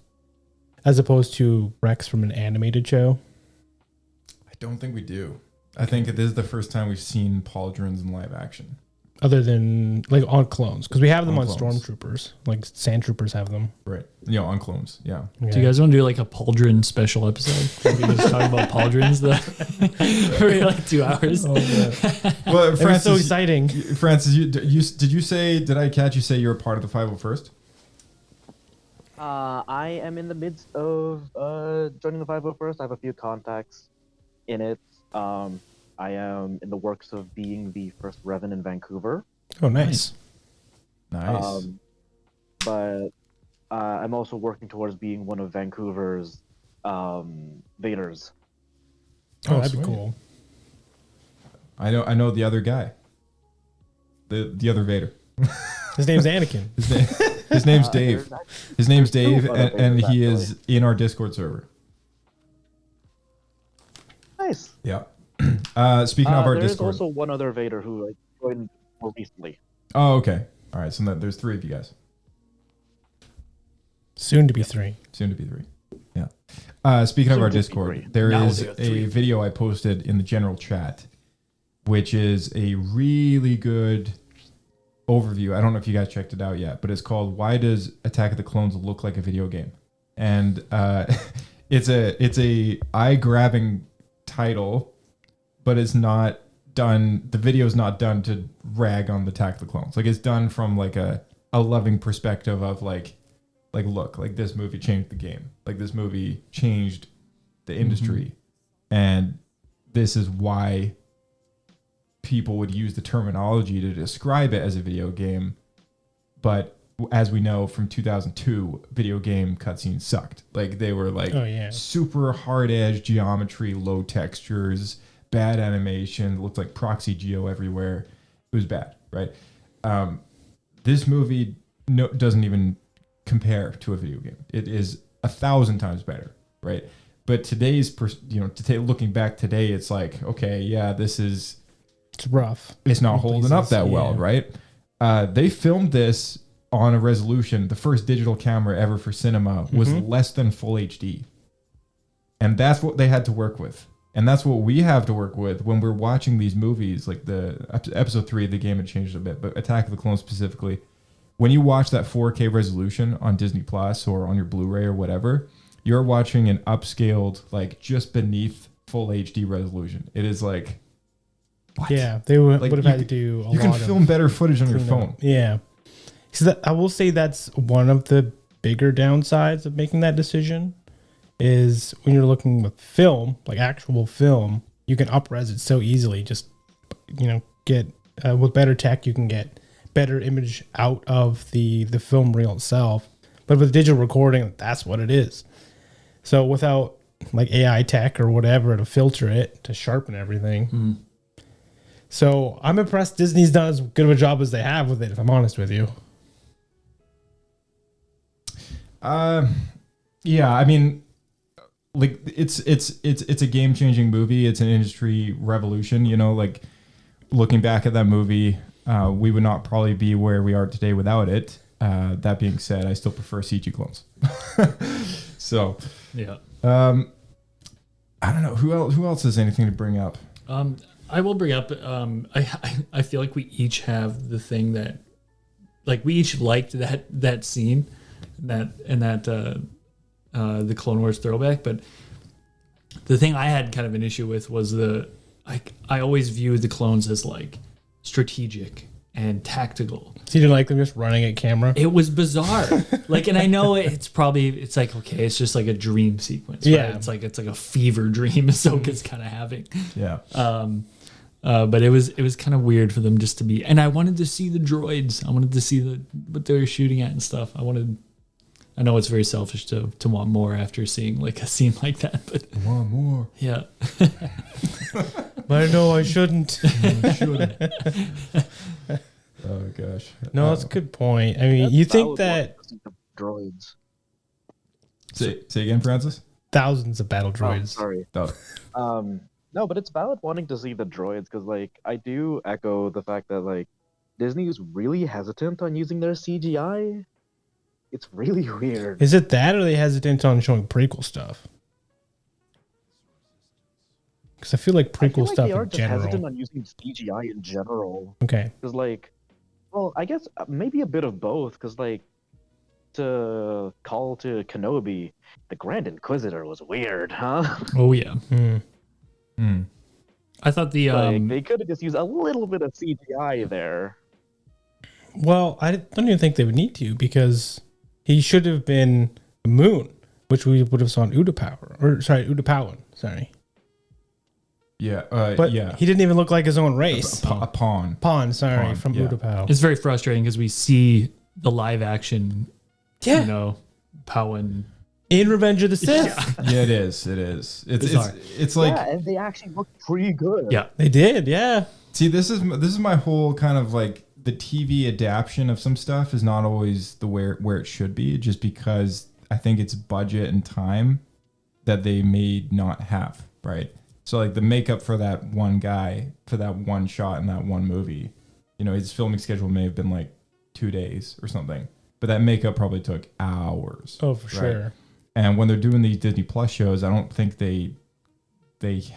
as opposed to Rex from an animated show? I don't think we do. I think this is the first time we've seen pauldrons in live action. Other than like on clones, because we have them On on clones. stormtroopers, like sand troopers have them. Right. On clones. Yeah. Do you guys want to do like a pauldron special episode? We can just talk about pauldrons for like 2 hours. Well, It was so exciting. Francis, did I catch you say you're a part of the 501st? I am in the midst of joining the 501st. I have a few contacts in it. I am in the works of being the first Revan in Vancouver. Oh, nice. Nice. But I'm also working towards being one of Vancouver's Vaders. Oh, that'd be sweet. cool. I know the other guy. The other Vader. His name's Anakin. His name's Dave. His name's Dave, two other and Vaders, he is in our Discord server. Nice. Yeah. Speaking of our there is Discord. also one other Vader who joined more recently. Oh, okay. All right. So there's 3 of you guys. Soon to be 3. Soon to be 3. Yeah. Speaking of Soon our to be Discord, 3. there Now is they got a 3. video I posted in the general chat, which is a really good overview. I don't know if you guys checked it out yet, but it's called "Why Does Attack of the Clones Look Like a Video Game?" And it's a eye-grabbing title, but it's not done. The video is not done to rag on the Attack of the Clones. Like, it's done from like a loving perspective of like look, like this movie changed the game. Like, this movie changed the industry, and this is why people would use the terminology to describe it as a video game. But as we know from 2002, video game cutscenes sucked. Like, they were like super hard edge geometry, low textures, bad animation, looked like proxy geo everywhere. It was bad, right? This movie doesn't even compare to a video game. It is 1,000 times better, right? But today's, looking back today, it's like, okay, yeah, this is It's rough. It's not holding up that well, yeah. right? They filmed this on a resolution. The first digital camera ever for cinema was less than full HD. And that's what they had to work with. And that's what we have to work with when we're watching these movies, like the episode 3 of the game had changed a bit, but Attack of the Clones specifically. When you watch that 4K resolution on Disney Plus or on your Blu-ray or whatever, you're watching an upscaled, like just beneath full HD resolution. It is like, what? Yeah, they would Like, have you had to could- do a You can lot film of better footage on your cleanup. phone. Yeah. So I will say that's one of the bigger downsides of making that decision is when you're looking with film, like actual film, you can up-res it so easily. Just, get with better tech, you can get better image out of the film reel itself. But with digital recording, that's what it is. So without like AI tech or whatever to filter it, to sharpen everything. So I'm impressed Disney's done as good of a job as they have with it, if I'm honest with you. Yeah, I mean, like it's a game-changing movie. It's an industry revolution, like looking back at that movie, we would not probably be where we are today without it. That being said, I still prefer CG clones. So, Yeah. I don't know who else has anything to bring up. I will bring up. I feel like we each have the thing that, like, we each liked that scene, the Clone Wars throwback. But the thing I had kind of an issue with was I always viewed the clones as like strategic and tactical. So you didn't like them just running at camera? It was bizarre. Like, and I know it's like, okay, it's just like a dream sequence. Right? Yeah. It's like a fever dream Ahsoka's kind of having. Yeah. But it was kind of weird for them just to be, and I wanted to see the droids. I wanted to see what they were shooting at and stuff. I know it's very selfish to want more after seeing like a scene like that, but Want more? yeah. But I know I shouldn't. Oh gosh. No, that's a good point. I mean, you think that droids? Say again, Francis? thousands of battle Oh, droids. sorry. Oh. No, but it's valid wanting to see the droids because, like, I do echo the fact that, like, Disney is really hesitant on using their CGI. It's really weird. Is it that, or are they hesitant on showing prequel stuff? Because I feel like I feel prequel like stuff they are in just hesitant general. on using CGI in general. Okay. Because, like, well, I guess maybe a bit of both. Because, like, to call to Kenobi, the Grand Inquisitor was weird, huh? Oh yeah. Hmm. I thought the Like, they could have just used a little bit of CGI there. Well, I don't even think they would need to because he should have been the moon, which we would have saw in Utapowan. Sorry. Yeah. But yeah. he didn't even look like his own race. A pawn. Pawn, sorry, Pawn, from yeah. Utapau. it's very frustrating because we see the live action, Yeah. Powan. In Revenge of the Sith. Yeah, it is. It is. Bizarre. It's like, Yeah, and they actually looked pretty good. Yeah. They did, yeah. see, this is my whole kind of like the TV adaptation of some stuff is not always the where it should be, just because I think it's budget and time that they may not have, right? So like the makeup for that one guy for that one shot in that one movie, his filming schedule may have been like 2 days or something, but that makeup probably took hours. Oh, for right? sure. And when they're doing these Disney Plus shows, I don't think they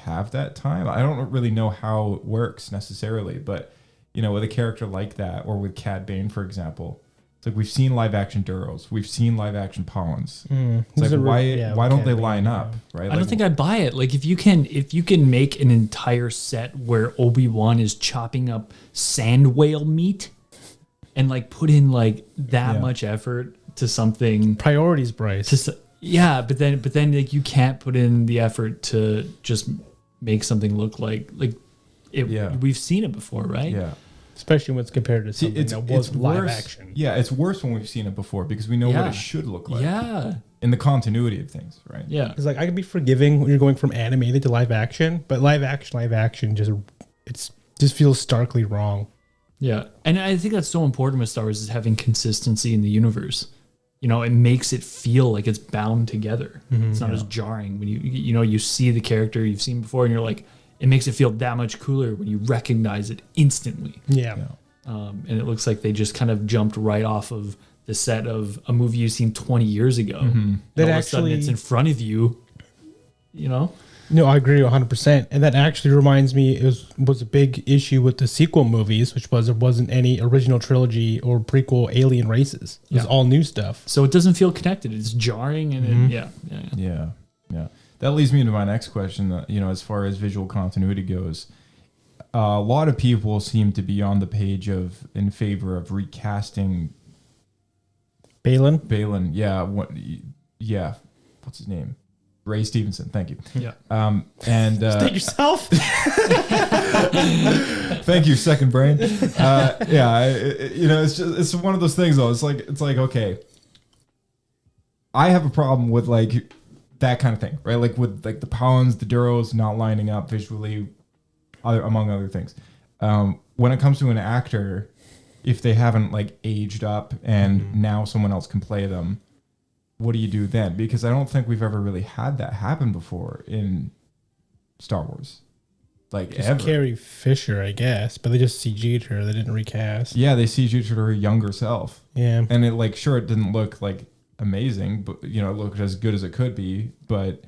have that time. I don't really know how it works necessarily, but with a character like that, or with Cad Bane, for example, it's like we've seen live action Duros, we've seen live action Pawns. It's like why don't they line up, right? I don't think I buy it. Like if you can make an entire set where Obi-Wan is chopping up sand whale meat and like put in like that much effort to something. Priorities, Bryce. Yeah, but then like you can't put in the effort to just make something look like it. Yeah. We've seen it before, right? Yeah. Especially when it's compared to something that was live worse. action. Yeah, it's worse when we've seen it before because we know what Yeah. it should look like. Yeah. In the continuity of things, right? Yeah. It's like I can be forgiving when you're going from animated to live action, but live action just feels starkly wrong. Yeah. And I think that's so important with Star Wars is having consistency in the universe. It makes it feel like it's bound together. It's not as jarring when you see the character you've seen before and you're like, it makes it feel that much cooler when you recognize it instantly. Yeah. And it looks like they just kind of jumped right off of the set of a movie you've seen 20 years ago. And That all of a sudden actually- it's in front of you, you know? No, I agree 100%. And that actually reminds me, it was a big issue with the sequel movies, which was there wasn't any original trilogy or prequel alien races. It was all new stuff. So it doesn't feel connected. It's jarring and yeah. Yeah. That leads me into my next question. As far as visual continuity goes, a lot of people seem to be on the page in favor of recasting Baylan? Yeah. What's his name? Ray Stevenson. Thank you. Yeah. Thank yourself. Thank you, second brain. It's one of those things though. It's like okay, I have a problem with like that kind of thing, right? Like with like the Powens, the Duros not lining up visually, among other things. When it comes to an actor, if they haven't like aged up and now someone else can play them, what do you do then? Because I don't think we've ever really had that happen before in Star Wars. Like Just ever. Carrie Fisher, I guess, but they just CG'd her. They didn't recast. Yeah, they CG'd her younger self. Yeah. And it it didn't look like amazing, but it looked as good as it could be. But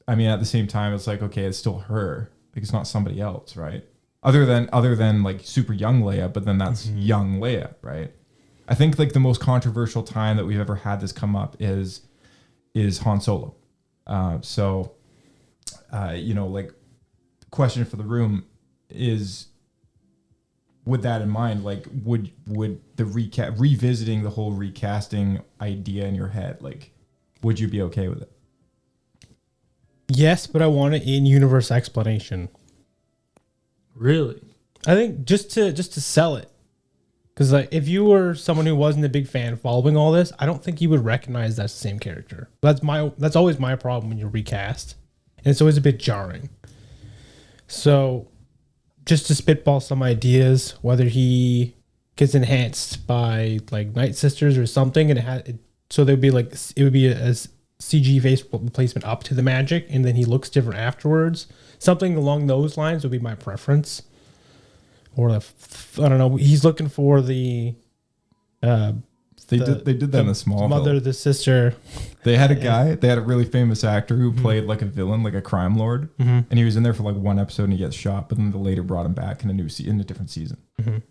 I mean, at the same time, it's like, okay, it's still her. Like it's not somebody else, right? Other than like super young Leia, but then that's young Leia, right? I think like the most controversial time that we've ever had this come up is Han Solo. Question for the room is, with that in mind, like would the revisiting the whole recasting idea in your head, like would you be okay with it? Yes, but I want an in-universe explanation. Really? I think just to sell it. Because like, if you were someone who wasn't a big fan following all this, I don't think you would recognize that's the same character. That's always my problem when you recast, and it's always a bit jarring. So, just to spitball some ideas, whether he gets enhanced by like Night Sisters or something, and so there'd be like it would be a CG face replacement up to the magic, and then he looks different afterwards. Something along those lines would be my preference. Or I don't know. He's looking for the. They did that in the Smallville. Mother, the sister. They had a guy. They had a really famous actor who played like a villain, like a crime lord, and he was in there for like one episode and he gets shot. But then they later brought him back in a different season,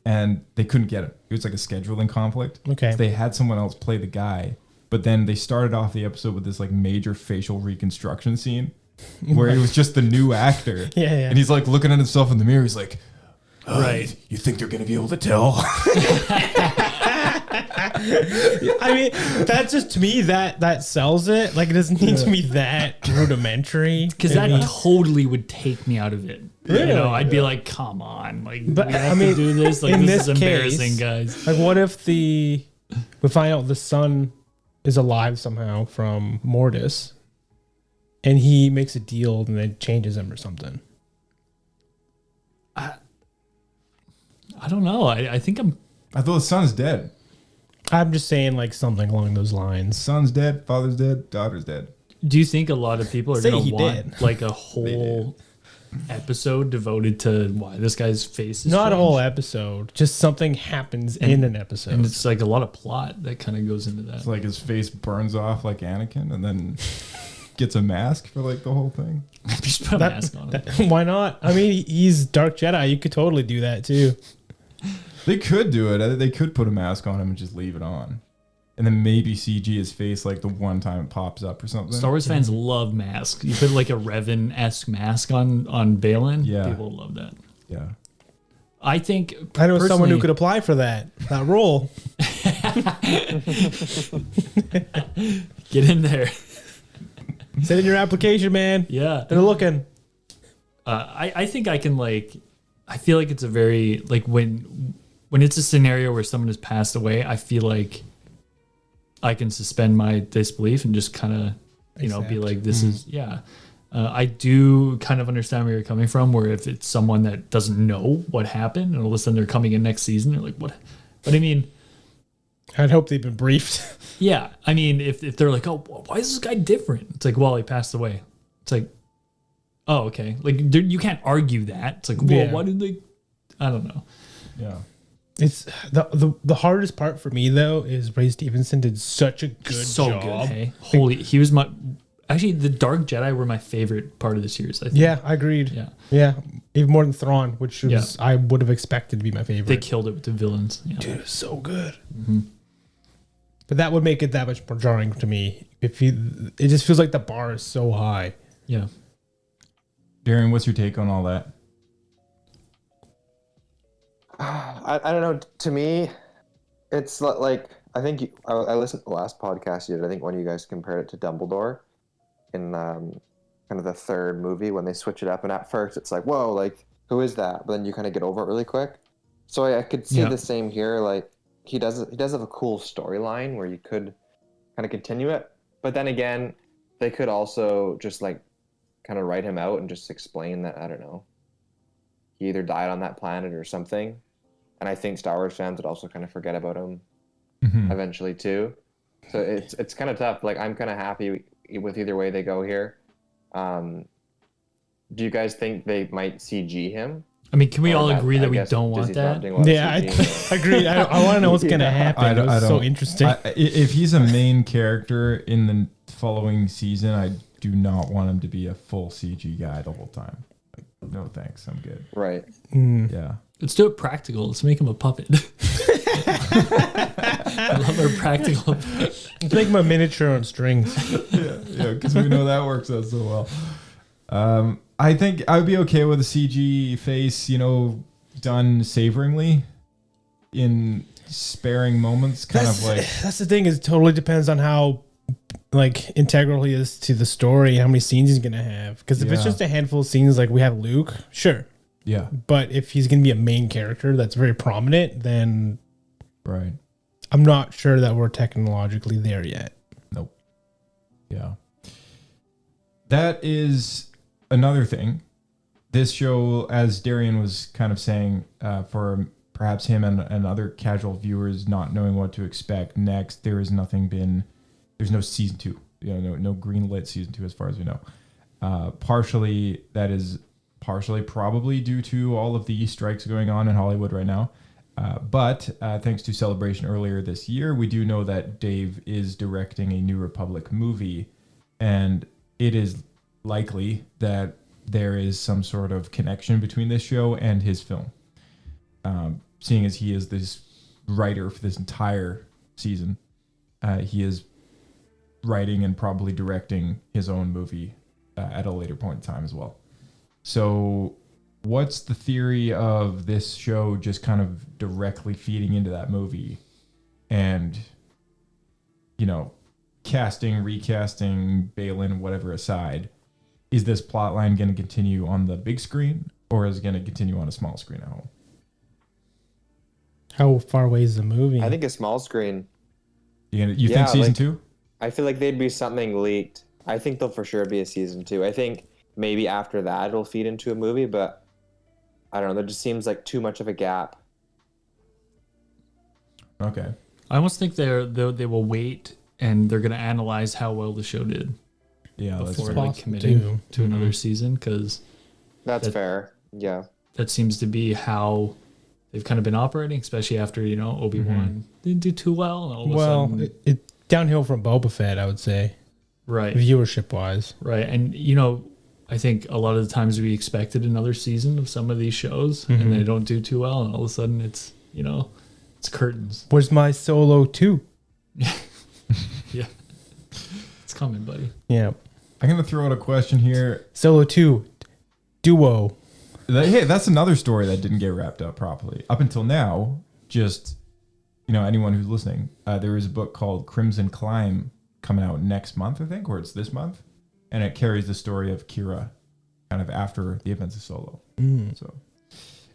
and they couldn't get him. It was like a scheduling conflict. Okay. So they had someone else play the guy, but then they started off the episode with this like major facial reconstruction scene where it was just the new actor. Yeah. And he's like looking at himself in the mirror. He's like, Right. You think they're gonna be able to tell? I mean, that's just to me that sells it. Like it doesn't need to be that rudimentary. Because that totally would take me out of it. Really? You know, I'd be like, come on. Like, But, we have I mean, to do this? Like, in this is this embarrassing, case, guys. Like, what if we find out the son is alive somehow from Mortis, and he makes a deal and then changes him or something? I don't know. I think I thought the son's dead. I'm just saying, like something along those lines. Son's dead, father's dead, daughter's dead. Do you think a lot of people are Say going he to want did. like a whole episode devoted to why this guy's face is Not a strange? whole episode, just something happens in an episode. And it's like a lot of plot that kind of goes into that. It's like his face burns off like Anakin and then gets a mask for like the whole thing. Just put a mask on him. Why not? I mean, he's Dark Jedi. You could totally do that too. They could do it. They could put a mask on him and just leave it on. And then maybe CG his face like the one time it pops up or something. Star Wars fans love masks. You put like a Revan-esque mask on Baylan. Yeah. People love that. Yeah. I think I know someone who personally- could apply for that role. get in there. Send in your application, man. Yeah. They're looking. I think I can like. I feel like it's a very like when it's a scenario where someone has passed away. I feel like I can suspend my disbelief and just kind of be Accept. like, this is I do kind of understand where you're coming from. Where if it's someone that doesn't know what happened and all of a sudden they're coming in next season, they're like, what? But I mean, I'd hope they've been briefed. yeah. I mean, if they're like, oh, why is this guy different? It's like, well, he passed away. It's like, Oh, okay. Like you can't argue that. It's like, well, Yeah. why did they? I don't know. Yeah. It's the hardest part for me though is Ray Stevenson did such a good So job. good. Hey, holy, he was my. Actually, the Dark Jedi were my favorite part of the series. I think. Yeah, I agreed. Yeah. Even more than Thrawn, which was Yeah. I would have expected to be my favorite. They killed it with the villains. Yeah. Dude, it was so good. But that would make it that much more jarring to me. It just feels like the bar is so high. Yeah. Darian, what's your take on all that? I don't know. To me, it's like I think I listened to the last podcast you did. I think one of you guys compared it to Dumbledore in kind of the third movie when they switch it up. And at first, it's like, whoa, like who is that? But then you kind of get over it really quick. So I could see the same here. Like he does have a cool storyline where you could kind of continue it. But then again, they could also just like kind of write him out and just explain that, I don't know, he either died on that planet or something. And I think Star Wars fans would also kind of forget about him eventually too. So it's kind of tough. Like I'm kind of happy with either way they go here. Do you guys think they might CG him? I mean, can we all agree that we guess don't want Disney's not that? doing a lot of Yeah, CG I agree. I want to know what's going to happen. It was so interesting. If he's a main character in the following season, I do not want him to be a full CG guy the whole time. Like, no thanks, I'm good. Right. Yeah. Let's do it practical. Let's make him a puppet. I love our practical. Let's make him a miniature on strings. Yeah, because we know that works out so well. I think I'd be okay with a CG face, done savoringly in sparing moments, kind of like. That's the thing. Is it totally depends on how like integral he is to the story, how many scenes he's gonna have. Because if it's just a handful of scenes, like we have Luke, sure. Yeah. But if he's gonna be a main character that's very prominent, then Right. I'm not sure that we're technologically there yet. Nope. Yeah. That is another thing. This show, as Darian was kind of saying, for perhaps him and other casual viewers not knowing what to expect next, there's no season 2. No greenlit season 2 as far as we know. That is partially probably due to all of the strikes going on in Hollywood right now. But thanks to Celebration earlier this year, we do know that Dave is directing a New Republic movie, and it is likely that there is some sort of connection between this show and his film. Seeing as he is this writer for this entire season, he is writing and probably directing his own movie at a later point in time as well. So what's the theory of this show just kind of directly feeding into that movie and, casting, recasting, Baylan, whatever aside, is this plot line going to continue on the big screen or is it going to continue on a small screen at home? How far away is the movie? I think a small screen. You think season 2? I feel like they'd be something leaked. I think there'll for sure be a season 2. I think maybe after that it'll feed into a movie, but I don't know. There just seems like too much of a gap. Okay. I almost think they will wait and they're going to analyze how well the show did Yeah, before that's like committing to another season, because That's fair. Yeah. that seems to be how they've kind of been operating, especially after Obi-Wan didn't do too well, and all of a sudden, it downhill from Boba Fett, I would say, right, viewership wise. right, and I think a lot of the times we expected another season of some of these shows, and they don't do too well, and all of a sudden it's it's curtains. Where's my Solo 2? Yeah, it's coming, buddy. Yeah, I'm going to throw out a question here. Solo 2 duo. Hey, that's another story that didn't get wrapped up properly. Up until now, just, anyone who's listening, there is a book called Crimson Climb coming out next month, I think, or it's this month. And it carries the story of Kira kind of after the events of Solo. So,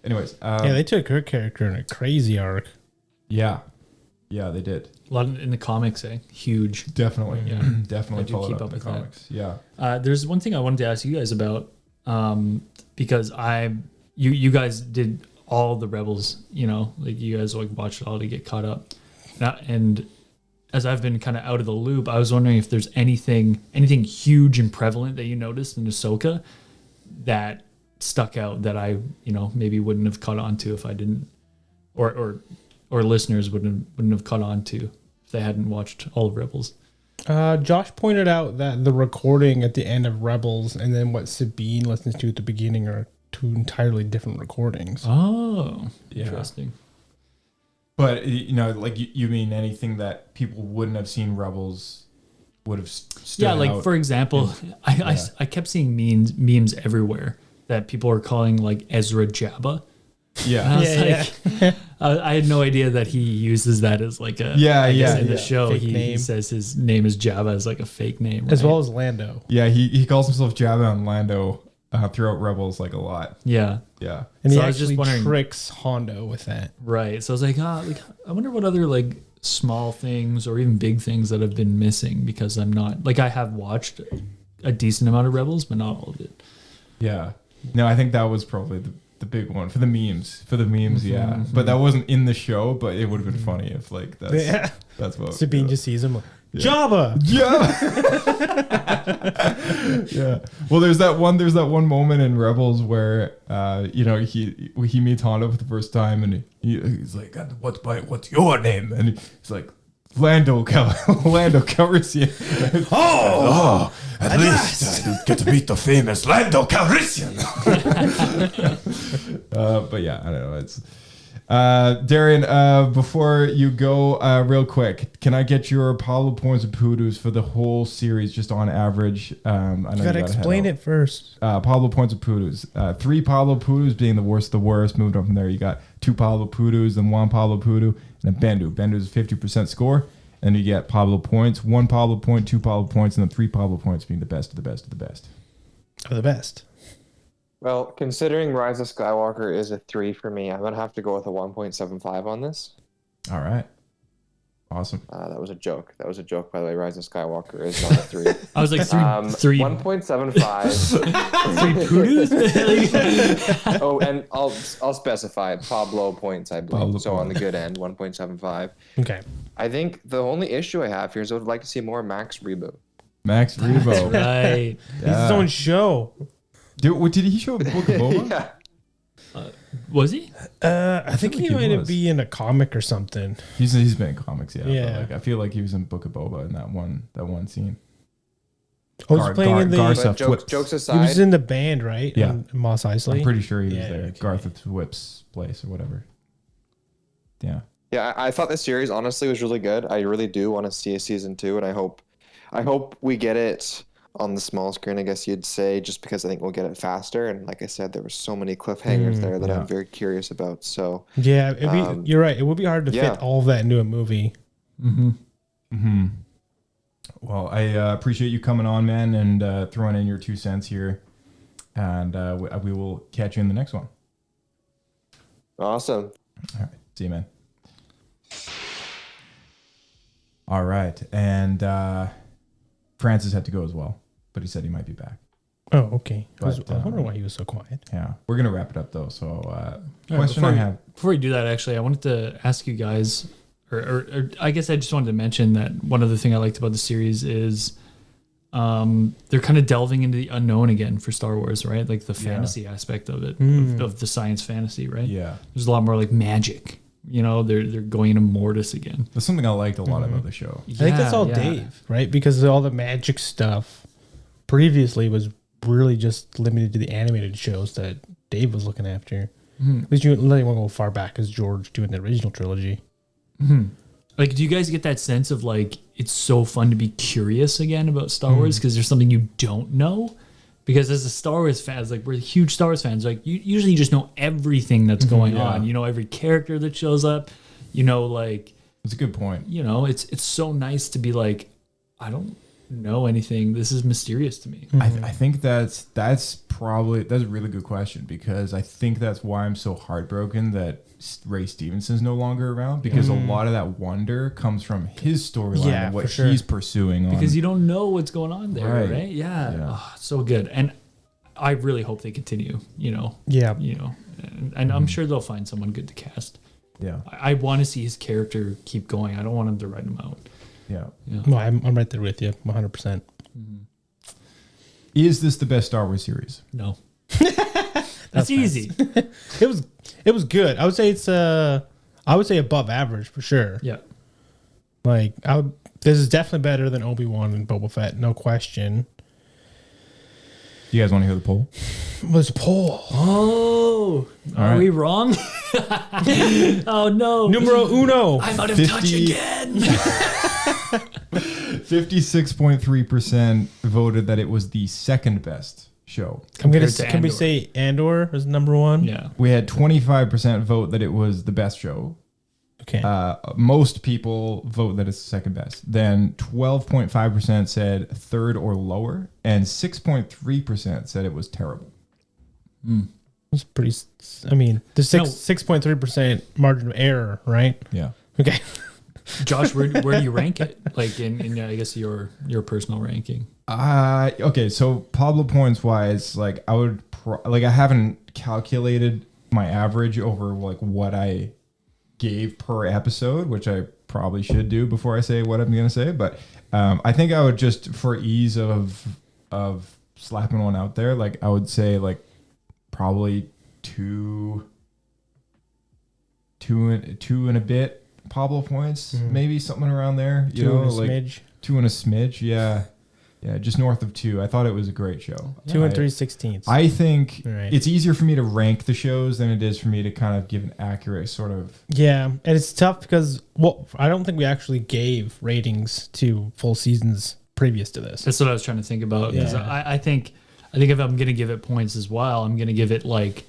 anyways. Yeah, they took her character in a crazy arc. Yeah. Yeah, they did. A lot in the comics, huge. Definitely. Yeah. Definitely I do followed keep up up in the with that. comics. Yeah. There's one thing I wanted to ask you guys about, because you guys did all the Rebels, like you guys watched it all to get caught up. And as I've been kind of out of the loop, I was wondering if there's anything huge and prevalent that you noticed in Ahsoka that stuck out that I, maybe wouldn't have caught on to if I didn't, or listeners wouldn't have caught on to if they hadn't watched all of Rebels. Josh pointed out that the recording at the end of Rebels and then what Sabine listens to at the beginning are two entirely different recordings. Oh, Yeah. interesting. But like you mean anything that people wouldn't have seen Rebels would have stood Yeah, like out. for example, I kept seeing memes everywhere that people are calling like Ezra Jabba. Yeah. I was like, I had no idea that he uses that as like a I guess in the show Fake he name. says his name is Jabba as like a fake name, As right? well as Lando. Yeah, he calls himself Jabba and Lando throughout Rebels like a lot. Yeah, Yeah. And So he I was just actually wondering- tricks Hondo with that. right. So I was like, I wonder what other like small things or even big things that have been missing because I'm not like I have watched a decent amount of Rebels, but not all of it. Yeah. No, I think that was probably the big one for the memes. Mm-hmm, Yeah. But that wasn't in the show, but it would have been funny if like that's what Sabine just sees him like, Jabba! Yeah. Yeah. Well, there's that one moment in Rebels where he meets Hondo for the first time and he's like, what's your name? And he's like, Lando Calrissian. Oh, at least I get to meet the famous Lando Calrissian. But yeah, I don't know. It's Darian, before you go, real quick, can I get your Pablo points and Poodoos for the whole series, just on average? I know You gotta explain it first. Pablo points and Poodoos. 3 Pablo Poodoos being the worst of the worst. Moved on from there, you got 2 Pablo Poodoos, then 1 Pablo Poodoo, and then Bendu. Bendu's a 50% score. And you get Pablo points, 1 Pablo point, 2 Pablo points, and then 3 Pablo points being the best of the best of the best. Of the best. Well, considering Rise of Skywalker is a 3 for me, I'm gonna have to go with a 1.75 on this. All right. Awesome. That was a joke. That was a joke, by the way. Rise of Skywalker is not a 3. I was like three 1.75. three Poodoos. Oh, and I'll specify Pablo points, I believe. Pablo so on the points. good end, 1.75. Okay. I think the only issue I have here is I would like to see more Max reboot. Max Rebo. Right. He's his own show. Did he show a Book of Boba? Yeah. Was he? I think like he he might was. be in a comic or something. He's been in comics, yeah. Yeah. But like, I feel like he was in Book of Boba in that one scene. Oh, he's playing in the. Garth But Whips. jokes He aside, was in the band, right? Yeah. In Mos Eisley. I'm pretty sure he was Yeah, there. okay. Garth Whips' place or whatever. Yeah. yeah, I thought the series honestly was really good. I really do want to see a season 2, and I hope we get it on the small screen, I guess you'd say, just because I think we'll get it faster. And like I said, there were so many cliffhangers there that yeah. I'm very curious about. So Yeah, you're right. It would be hard to yeah. fit all of that into a movie. Well, I appreciate you coming on, man, and throwing in your 2 cents here. And we will catch you in the next one. awesome. All right. See you, man. All right. And Francis had to go as well, but he said he might be back. Oh, okay. I was But, wondering why he was so quiet. Yeah. We're going to wrap it up, though. So, All right, question I have. before we do that, actually, I wanted to ask you guys, or I guess I just wanted to mention that one other thing I liked about the series is they're kind of delving into the unknown again for Star Wars, right? Like the fantasy aspect of it, of the science fantasy, right? Yeah. There's a lot more like magic. They're going into Mortis again. That's something I liked a lot about the show. I think that's all Dave, right? Because all the magic stuff previously was really just limited to the animated shows that Dave was looking after. At least you let anyone go far back as George doing the original trilogy. Like, do you guys get that sense of like it's so fun to be curious again about Star Wars because there's something you don't know? Because as a Star Wars fans, like we're huge Star Wars fans, like you usually just know everything that's going on. You know every character that shows up. Like That's a good point. it's so nice to be like, I don't know anything. This is mysterious to me. I think that's a really good question, because I think that's why I'm so heartbroken that Ray Stevenson's no longer around, because a lot of that wonder comes from his storyline and what for sure. he's pursuing. Because you don't know what's going on there, Right. right? Yeah. Yeah. Oh, so good. And I really hope they continue, Yeah. and I'm sure they'll find someone good to cast. Yeah, I want to see his character keep going. I don't want him to write him out. yeah. No, I'm right there with you, 100%. Is this the best Star Wars series? No. That's easy. It was good. I would say it's above average for sure. Yeah. Like this is definitely better than Obi-Wan and Boba Fett, no question. Do you guys want to hear the poll? Was poll. Oh, are right. we wrong? Oh no. Numero uno. I'm out of touch 50 again. 56.3% voted that it was the second best show. Can we Andor. say Andor was number one? Yeah. We had 25% vote that it was the best show. Okay. Most people vote that it's the second best. Then 12.5% said third or lower, and 6.3% said it was terrible. It's pretty. I mean, the No. 6.3% margin of error, right? Yeah. Okay. Josh, where do you rank it? Like in I guess your personal ranking. Okay, so Pablo points wise, like I would I haven't calculated my average over like what I gave per episode, which I probably should do before I say what I'm gonna say. But I think I would just, for ease of slapping one out there, like I would say like probably two and a bit Pablo points, maybe something around there. You know, like smidge. 2 and a smidge. Yeah, just north of 2. I thought it was a great show. 2 and 3/16. I think Right. it's easier for me to rank the shows than it is for me to kind of give an accurate sort of. Yeah, and it's tough because I don't think we actually gave ratings to full seasons previous to this. That's what I was trying to think about. 'Cause Yeah. I think if I'm gonna give it points as well, I'm gonna give it like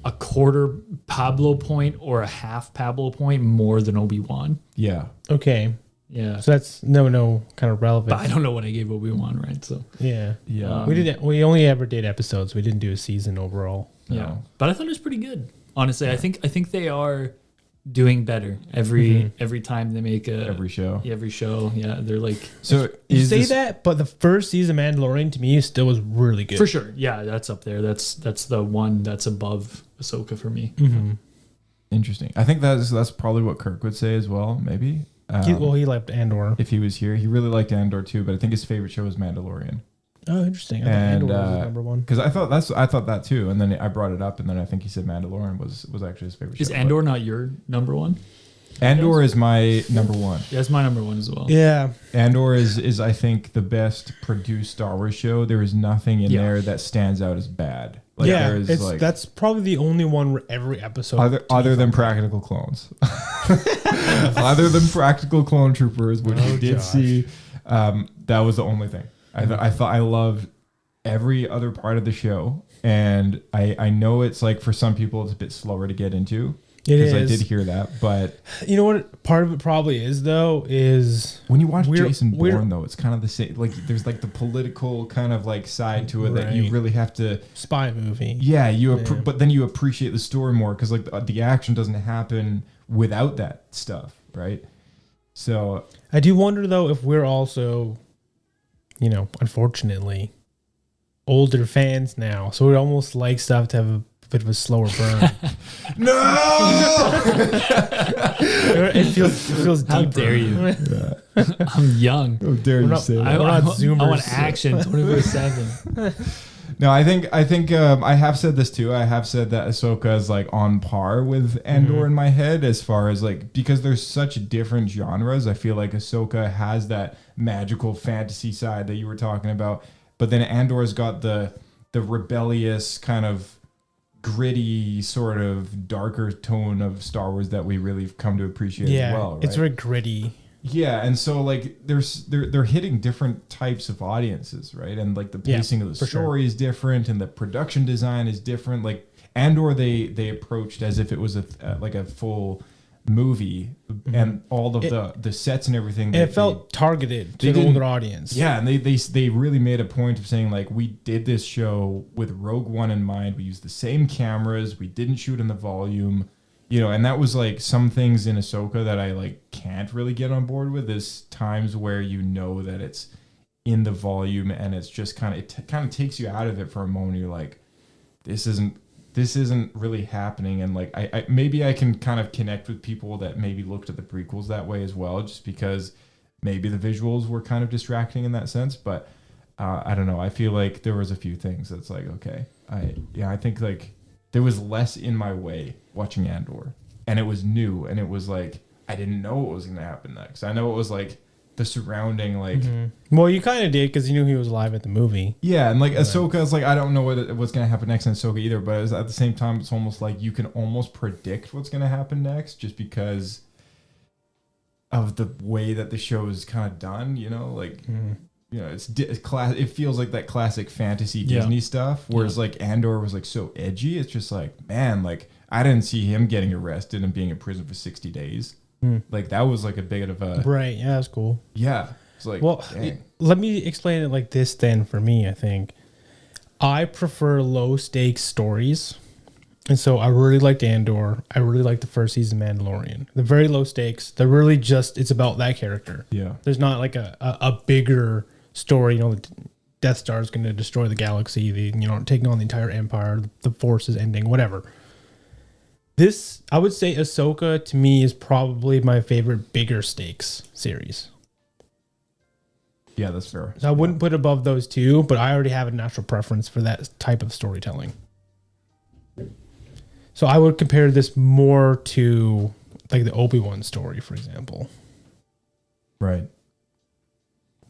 a quarter Pablo point or a half Pablo point more than Obi-Wan. Yeah. Okay, Yeah. so that's no kind of relevant. But I don't know what I gave Obi-Wan, right? So Yeah, Yeah. we only ever did episodes. We didn't do a season overall. yeah. No. But I thought it was pretty good. Honestly, I think they are doing better every time they make Every show. every show. Yeah, they're like So You is say this, that, but the first season of Mandalorian to me still was really good. for sure. Yeah, that's up there. That's the one that's above Ahsoka for me. interesting? I think that's probably what Kirk would say as well. Maybe. He left Andor. If he was here, he really liked Andor too, but I think his favorite show was Mandalorian. Oh, interesting. I thought And Andor was number one. because I thought that too, and then I brought it up, and then I think he said Mandalorian was actually his favorite Is show. Andor not your number one? But Andor is my number one. Yeah, it's my number one as well. Yeah, Andor is I think the best produced Star Wars show. There is nothing in Yeah. there that stands out as bad. Like, yeah. there is That's probably the only one where every episode. other than Practical Clones, other than Practical Clone Troopers, which we did Josh. see, that was the only thing. I thought I loved every other part of the show, and I know it's like for some people it's a bit slower to get into. It Because I is. did hear that, but You know what? Part of it probably is though is when you watch Jason we're- Bourne, though, it's kind of the same. Like there's like the political kind of like side to it that you Right. really have to. spy movie. Yeah, but then you appreciate the story more because like the action doesn't happen without that stuff, right? So I do wonder though if we're also, unfortunately, older fans now, so we almost like stuff to have a bit of a slower burn. no. it feels deeper. How dare you? I'm young. How dare you not- say I- that? We're not I Zoomers. want action 24/7. No, I think I have said this too. I have said that Ahsoka is like on par with Andor in my head as far as like because there's such different genres. I feel like Ahsoka has that magical fantasy side that you were talking about, but then Andor's got the rebellious kind of gritty sort of darker tone of Star Wars that we really come to appreciate Yeah, as well. Right? it's very gritty. Yeah, and so like they're hitting different types of audiences, right? And like the pacing of the for sure. story is different, and the production design is different. Like Andor, they approached as if it was a full movie, and all of the sets and everything. And that it felt targeted to they an older didn't- audience. yeah, and they really made a point of saying like we did this show with Rogue One in mind. We used the same cameras. We didn't shoot in the volume. And that was like some things in Ahsoka that I like can't really get on board with. Is times where that it's in the volume and it's just kind of takes you out of it for a moment. You're like, this isn't really happening, and like I maybe I can kind of connect with people that maybe looked at the prequels that way as well, just because maybe the visuals were kind of distracting in that sense. But I don't know. I feel like there was a few things that's like okay. I think like there was less in my way watching Andor, and it was new, and it was like I didn't know what was going to happen next. I know it was like the surrounding like. Well, you kind of did because you knew he was alive at the movie. Yeah, and like Ahsoka is like I don't know what's going to happen next in Ahsoka either, but at the same time it's almost like you can almost predict what's going to happen next just because of the way that the show is kind of done. You know, like. You know, it's class. It feels like that classic fantasy Disney stuff. Whereas like Andor was like so edgy. It's just like, man, like I didn't see him getting arrested and being in prison for 60 days. Like that was like a bit of a Right. Yeah, that's cool. yeah. It's like, Well, dang. let me explain it like this then for me, I think. I prefer low stakes stories. And so I really liked Andor. I really liked the first season of Mandalorian. They're very low stakes. They're really just, it's about that character. Yeah. There's not like a bigger story, you know, the Death Star is going to destroy the galaxy, taking on the entire empire, the Force is ending, whatever. This, I would say Ahsoka to me is probably my favorite bigger stakes series. Yeah, that's fair. So I wouldn't put above those two, but I already have a natural preference for that type of storytelling. So I would compare this more to like the Obi-Wan story, for example, Right.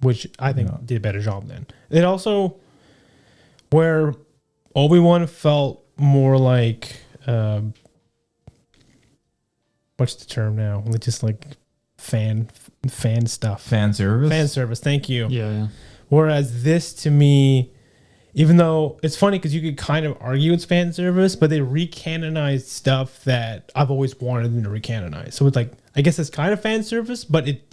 which I think did a better job than. It also, where Obi-Wan felt more like, what's the term now? Just like fan stuff. Fan service. Fan service, thank you. Yeah. Whereas this to me, even though it's funny because you could kind of argue it's fan service, but they recanonized stuff that I've always wanted them to recanonize. So it's like, I guess it's kind of fan service, but it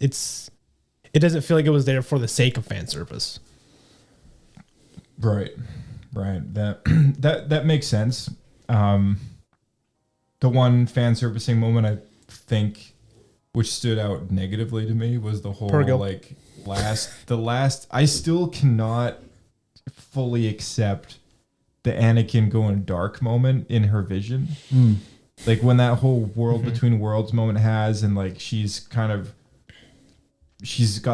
doesn't feel like it was there for the sake of fan service. Right. That makes sense. The one fan servicing moment I think which stood out negatively to me was the whole Purgo. like last I still cannot fully accept the Anakin going dark moment in her vision. Like when that whole world between worlds moment has, and like she's got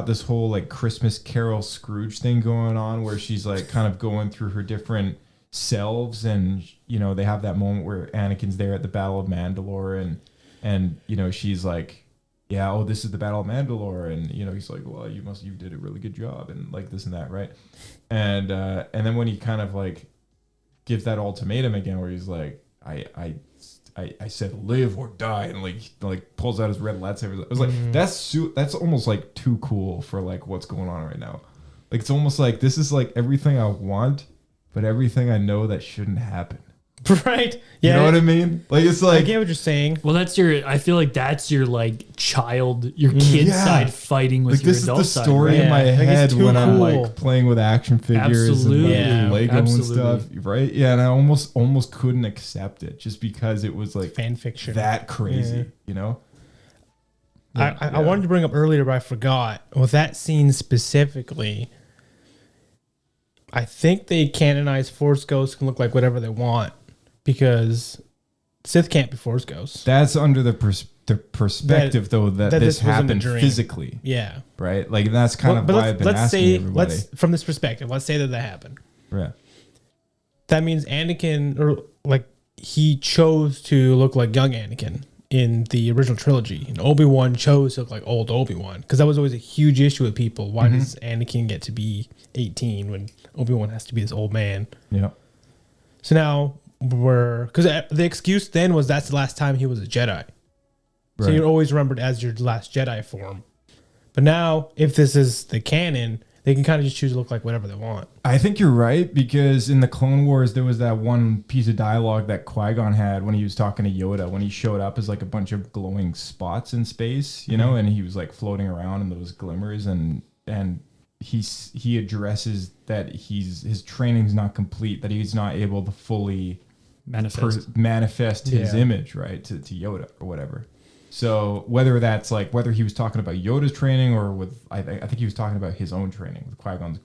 this whole like Christmas Carol Scrooge thing going on where she's like kind of going through her different selves, and you know they have that moment where Anakin's there at the Battle of Mandalore, and you know she's like, yeah, oh, this is the Battle of Mandalore, and you know he's like, well, you did a really good job, and like this and that, right? And then when he kind of like gives that ultimatum again, where he's like, I said live or die, and like pulls out his red lightsaber. I was like, that's almost like too cool for like what's going on right now. Like it's almost like this is like everything I want, but everything I know that shouldn't happen. Right? Yeah. You know what I mean? Like it's like I get what you're saying. Well, I feel like that's your like your kid side fighting with like your this is adult the side, story right? in my Like, it's head too when I'm cool. like playing with action figures Absolutely. and like Yeah. Lego Absolutely. and stuff, right? Yeah, and I almost couldn't accept it just because it was like Fan fiction. that crazy, Yeah. you know? I wanted to bring up earlier, but I forgot. With that scene specifically, I think they canonized Force Ghosts can look like whatever they want because Sith can't be Force Ghosts. That's under the perspective though that that this this was in a happened dream. physically, Yeah. right? Like that's kind of But why I've been asking everybody. from this perspective, let's say that happened. Yeah. That means Anakin, or like he chose to look like young Anakin in the original trilogy, and Obi-Wan chose to look like old Obi-Wan, because that was always a huge issue with people. Why does Anakin get to be 18 when Obi-Wan has to be this old man? Yeah. So now because the excuse then was that's the last time he was a Jedi. So Right. you're always remembered as your last Jedi form. But now, if this is the canon, they can kind of just choose to look like whatever they want. I think you're right, because in the Clone Wars, there was that one piece of dialogue that Qui-Gon had when he was talking to Yoda, when he showed up as like a bunch of glowing spots in space, you know, and he was like floating around in those glimmers, and he addresses that his training's not complete, that he's not able to fully manifest his image, right, to Yoda or whatever. So whether that's like whether he was talking about Yoda's training or with I think he was talking about his own training with Qui-Gon's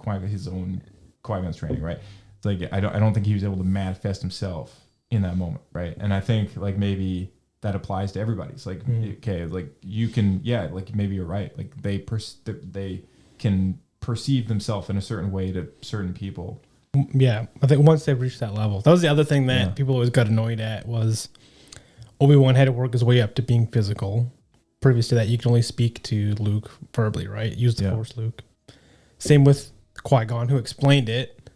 training, right? It's like I don't think he was able to manifest himself in that moment, right? And I think like maybe that applies to everybody. It's like okay, like you can like maybe you're right. Like they can perceive themselves in a certain way to certain people. Yeah, I think once they reached that level, that was the other thing that people always got annoyed at was Obi-Wan had to work his way up to being physical. Previous to that, you can only speak to Luke verbally, right? Use the Force, Luke. Same with Qui-Gon, who explained it.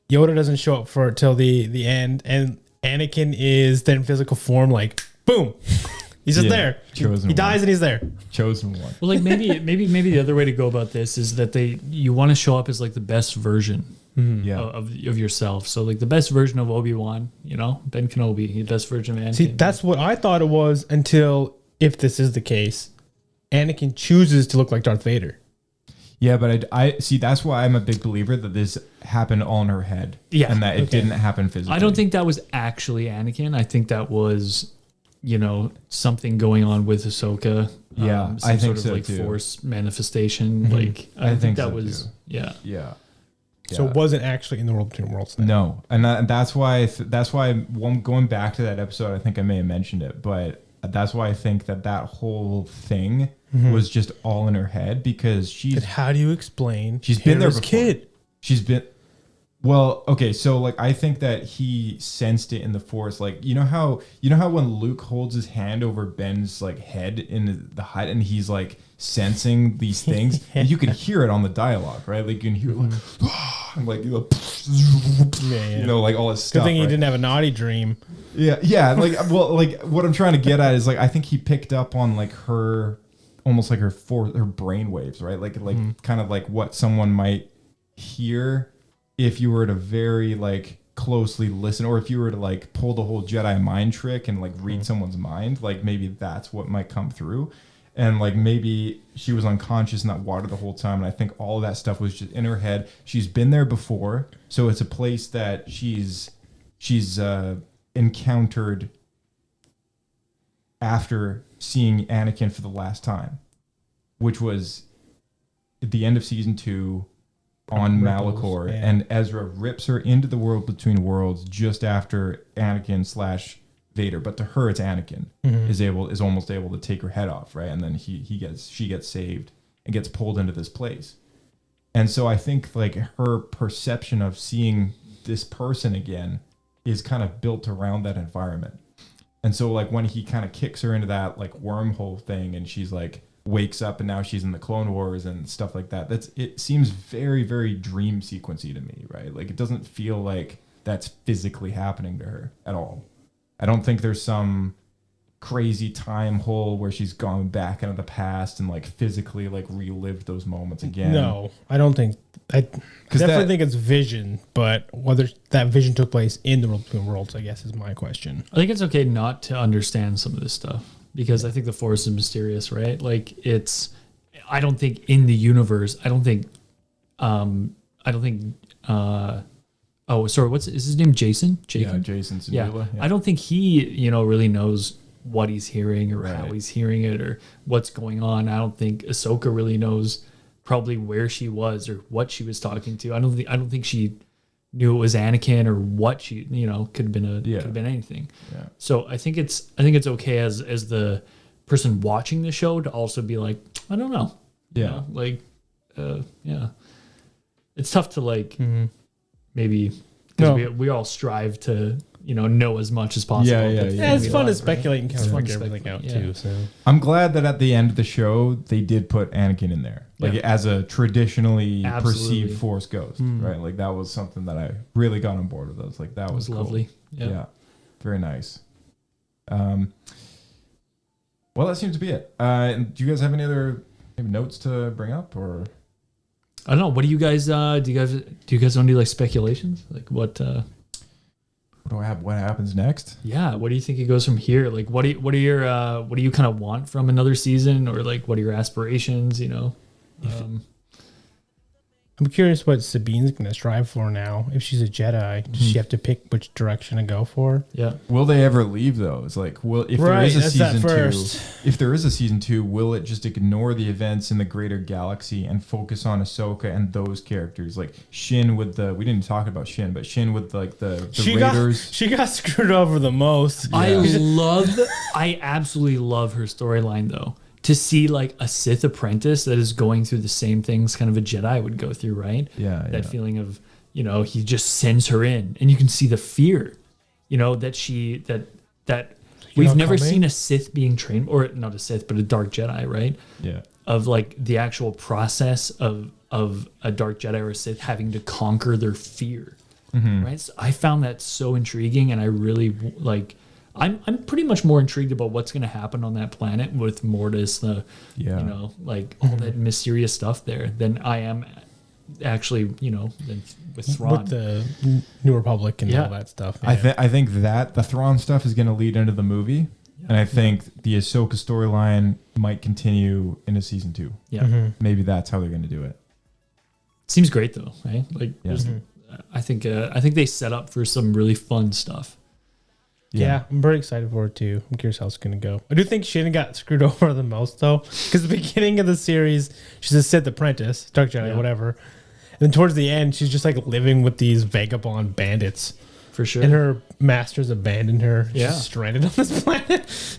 Yoda doesn't show up for till the end, and Anakin is then in physical form, like boom, he's just there. He dies and he's there. Chosen one. Well, like maybe the other way to go about this is that you want to show up as like the best version of yourself. So like the best version of Obi-Wan, Ben Kenobi, the best version of Anakin. See, that's what I thought it was until, if this is the case, Anakin chooses to look like Darth Vader. Yeah, but I see. That's why I'm a big believer that this happened all in her head. Yeah, and that it didn't happen physically. I don't think that was actually Anakin. I think that was, something going on with Ahsoka. Yeah, some I think sort of so like too. Force manifestation. Like I think that so was too. yeah. So it wasn't actually in the World Between Worlds. Then. No, and that's why going back to that episode, I think I may have mentioned it, but that's why I think that whole thing was just all in her head because But how do you explain? She's been there Hera's before. kid. She's been. Well, okay, so like I think that he sensed it in the Force, like you know how when Luke holds his hand over Ben's like head in the hut and he's like sensing these things, and you can hear it on the dialogue, right? Like you can hear like like all this stuff. Good thing he right? didn't have a naughty dream. Yeah, like like what I'm trying to get at is like I think he picked up on like her, almost like her brain waves, right? Like kind of like what someone might hear if you were to very like closely listen, or if you were to like pull the whole Jedi mind trick and like read someone's mind, like maybe that's what might come through. And like maybe she was unconscious in that water the whole time, and I think all of that stuff was just in her head. She's been there before, so it's a place that she's encountered after seeing Anakin for the last time, which was at the end of season 2 on Rebels, Malachor, yeah. and Ezra rips her into the world between worlds just after Anakin / Vader, but to her it's Anakin is almost able to take her head off, right? And then she gets saved and gets pulled into this place. And so I think like her perception of seeing this person again is kind of built around that environment. And so like when he kind of kicks her into that like wormhole thing and she's like wakes up and now she's in the Clone Wars and stuff like that, it seems very, very dream sequency to me, right? Like it doesn't feel like that's physically happening to her at all. I don't think there's some crazy time hole where she's gone back into the past and like physically like relived those moments again. No, I don't think. I definitely think it's vision, but whether that vision took place in the World Between Worlds, I guess, is my question. I think it's okay not to understand some of this stuff because I think the Force is mysterious, right? Like I don't think in the universe, oh, sorry, is his name Jason? Yeah, Jason Segula. Yeah. I don't think he, really knows what he's hearing or how he's hearing it or what's going on. I don't think Ahsoka really knows probably where she was or what she was talking to. I don't think she knew it was Anakin or what she, could have been anything. Yeah. So I think it's okay as the person watching the show to also be like, I don't know. Yeah. Yeah. It's tough to like maybe because we all strive to know as much as possible. Yeah, it's fun to live, speculate and kind of fun figure to everything out speculate, too. So I'm glad that at the end of the show they did put Anakin in there, like as a traditionally Absolutely. perceived Force ghost, right? Like that was something that I really got on board with. I was like, that was cool. lovely. Yeah, very nice. Well, that seems to be it. Do you guys have any other maybe notes to bring up, or? I don't know. What do you guys do? You guys want to do like speculations? Like what? What do I have? What happens next? Yeah. What do you think it goes from here? Like what do you kind of want from another season, or like what are your aspirations? I'm curious what Sabine's going to strive for now. If she's a Jedi, does she have to pick which direction to go for? Yeah. Will they ever leave though? It's like, if there is a that's that season first. 2, if there is a season 2, will it just ignore the events in the greater galaxy and focus on Ahsoka and those characters? Like Shin with we didn't talk about Shin, but Shin with like the Raiders. She got screwed over the most. I absolutely love her storyline though. To see like a Sith apprentice that is going through the same things kind of a Jedi would go through, right? Yeah. That feeling of you know, he just sends her in, and you can see the fear, you know, that we've not never coming? seen a Sith being trained, or not a Sith, but a Dark Jedi, right? Yeah. Of like the actual process of a Dark Jedi or a Sith having to conquer their fear, right? So I found that so intriguing, and I really like. I'm pretty much more intrigued about what's going to happen on that planet with Mortis, you know, like all that mysterious stuff there, than I am actually, you know, than with Thrawn. With the New Republic and all that stuff. I think that the Thrawn stuff is going to lead into the movie, and I think the Ahsoka storyline might continue into season 2. Yeah, Maybe that's how they're going to do it. seems great though, right? Like, Yeah. I think they set up for some really fun stuff. Yeah, I'm very excited for it too. I'm curious how it's going to go. I do think Shannon got screwed over the most though, because the beginning of the series, she's a Sith apprentice, Dark Jedi, whatever. And then towards the end, she's just like living with these vagabond bandits. For sure. And her masters abandoned her. Yeah. She's stranded on this planet. I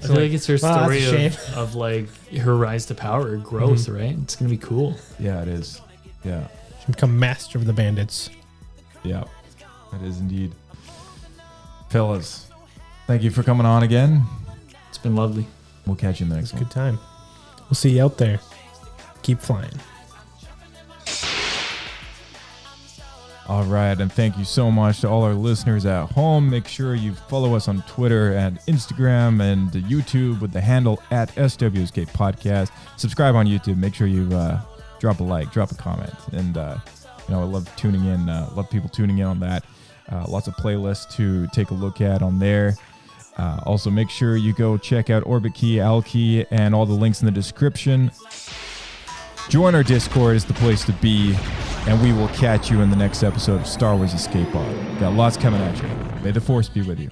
feel like it's her wow, that's story a shame. of like her rise to power, her growth, right? It's going to be cool. Yeah, it is. Yeah. She become master of the bandits. Yeah. It is indeed. Fellas, thank you for coming on again. It's been lovely. We'll catch you in the next It's a one. good time. We'll see you out there. Keep flying. All right, and thank you so much to all our listeners at home. Make sure you follow us on Twitter and Instagram and YouTube with the handle at SWSK Podcast. Subscribe on YouTube. Make sure you drop a like, drop a comment, and you know, I love tuning in. Love people tuning in on that. Lots of playlists to take a look at on there. Also, make sure you go check out ORBITKEY, ALKY, and all the links in the description. Join our Discord is the place to be, and we will catch you in the next episode of Star Wars Escape Pod. Got lots coming at you. May the Force be with you.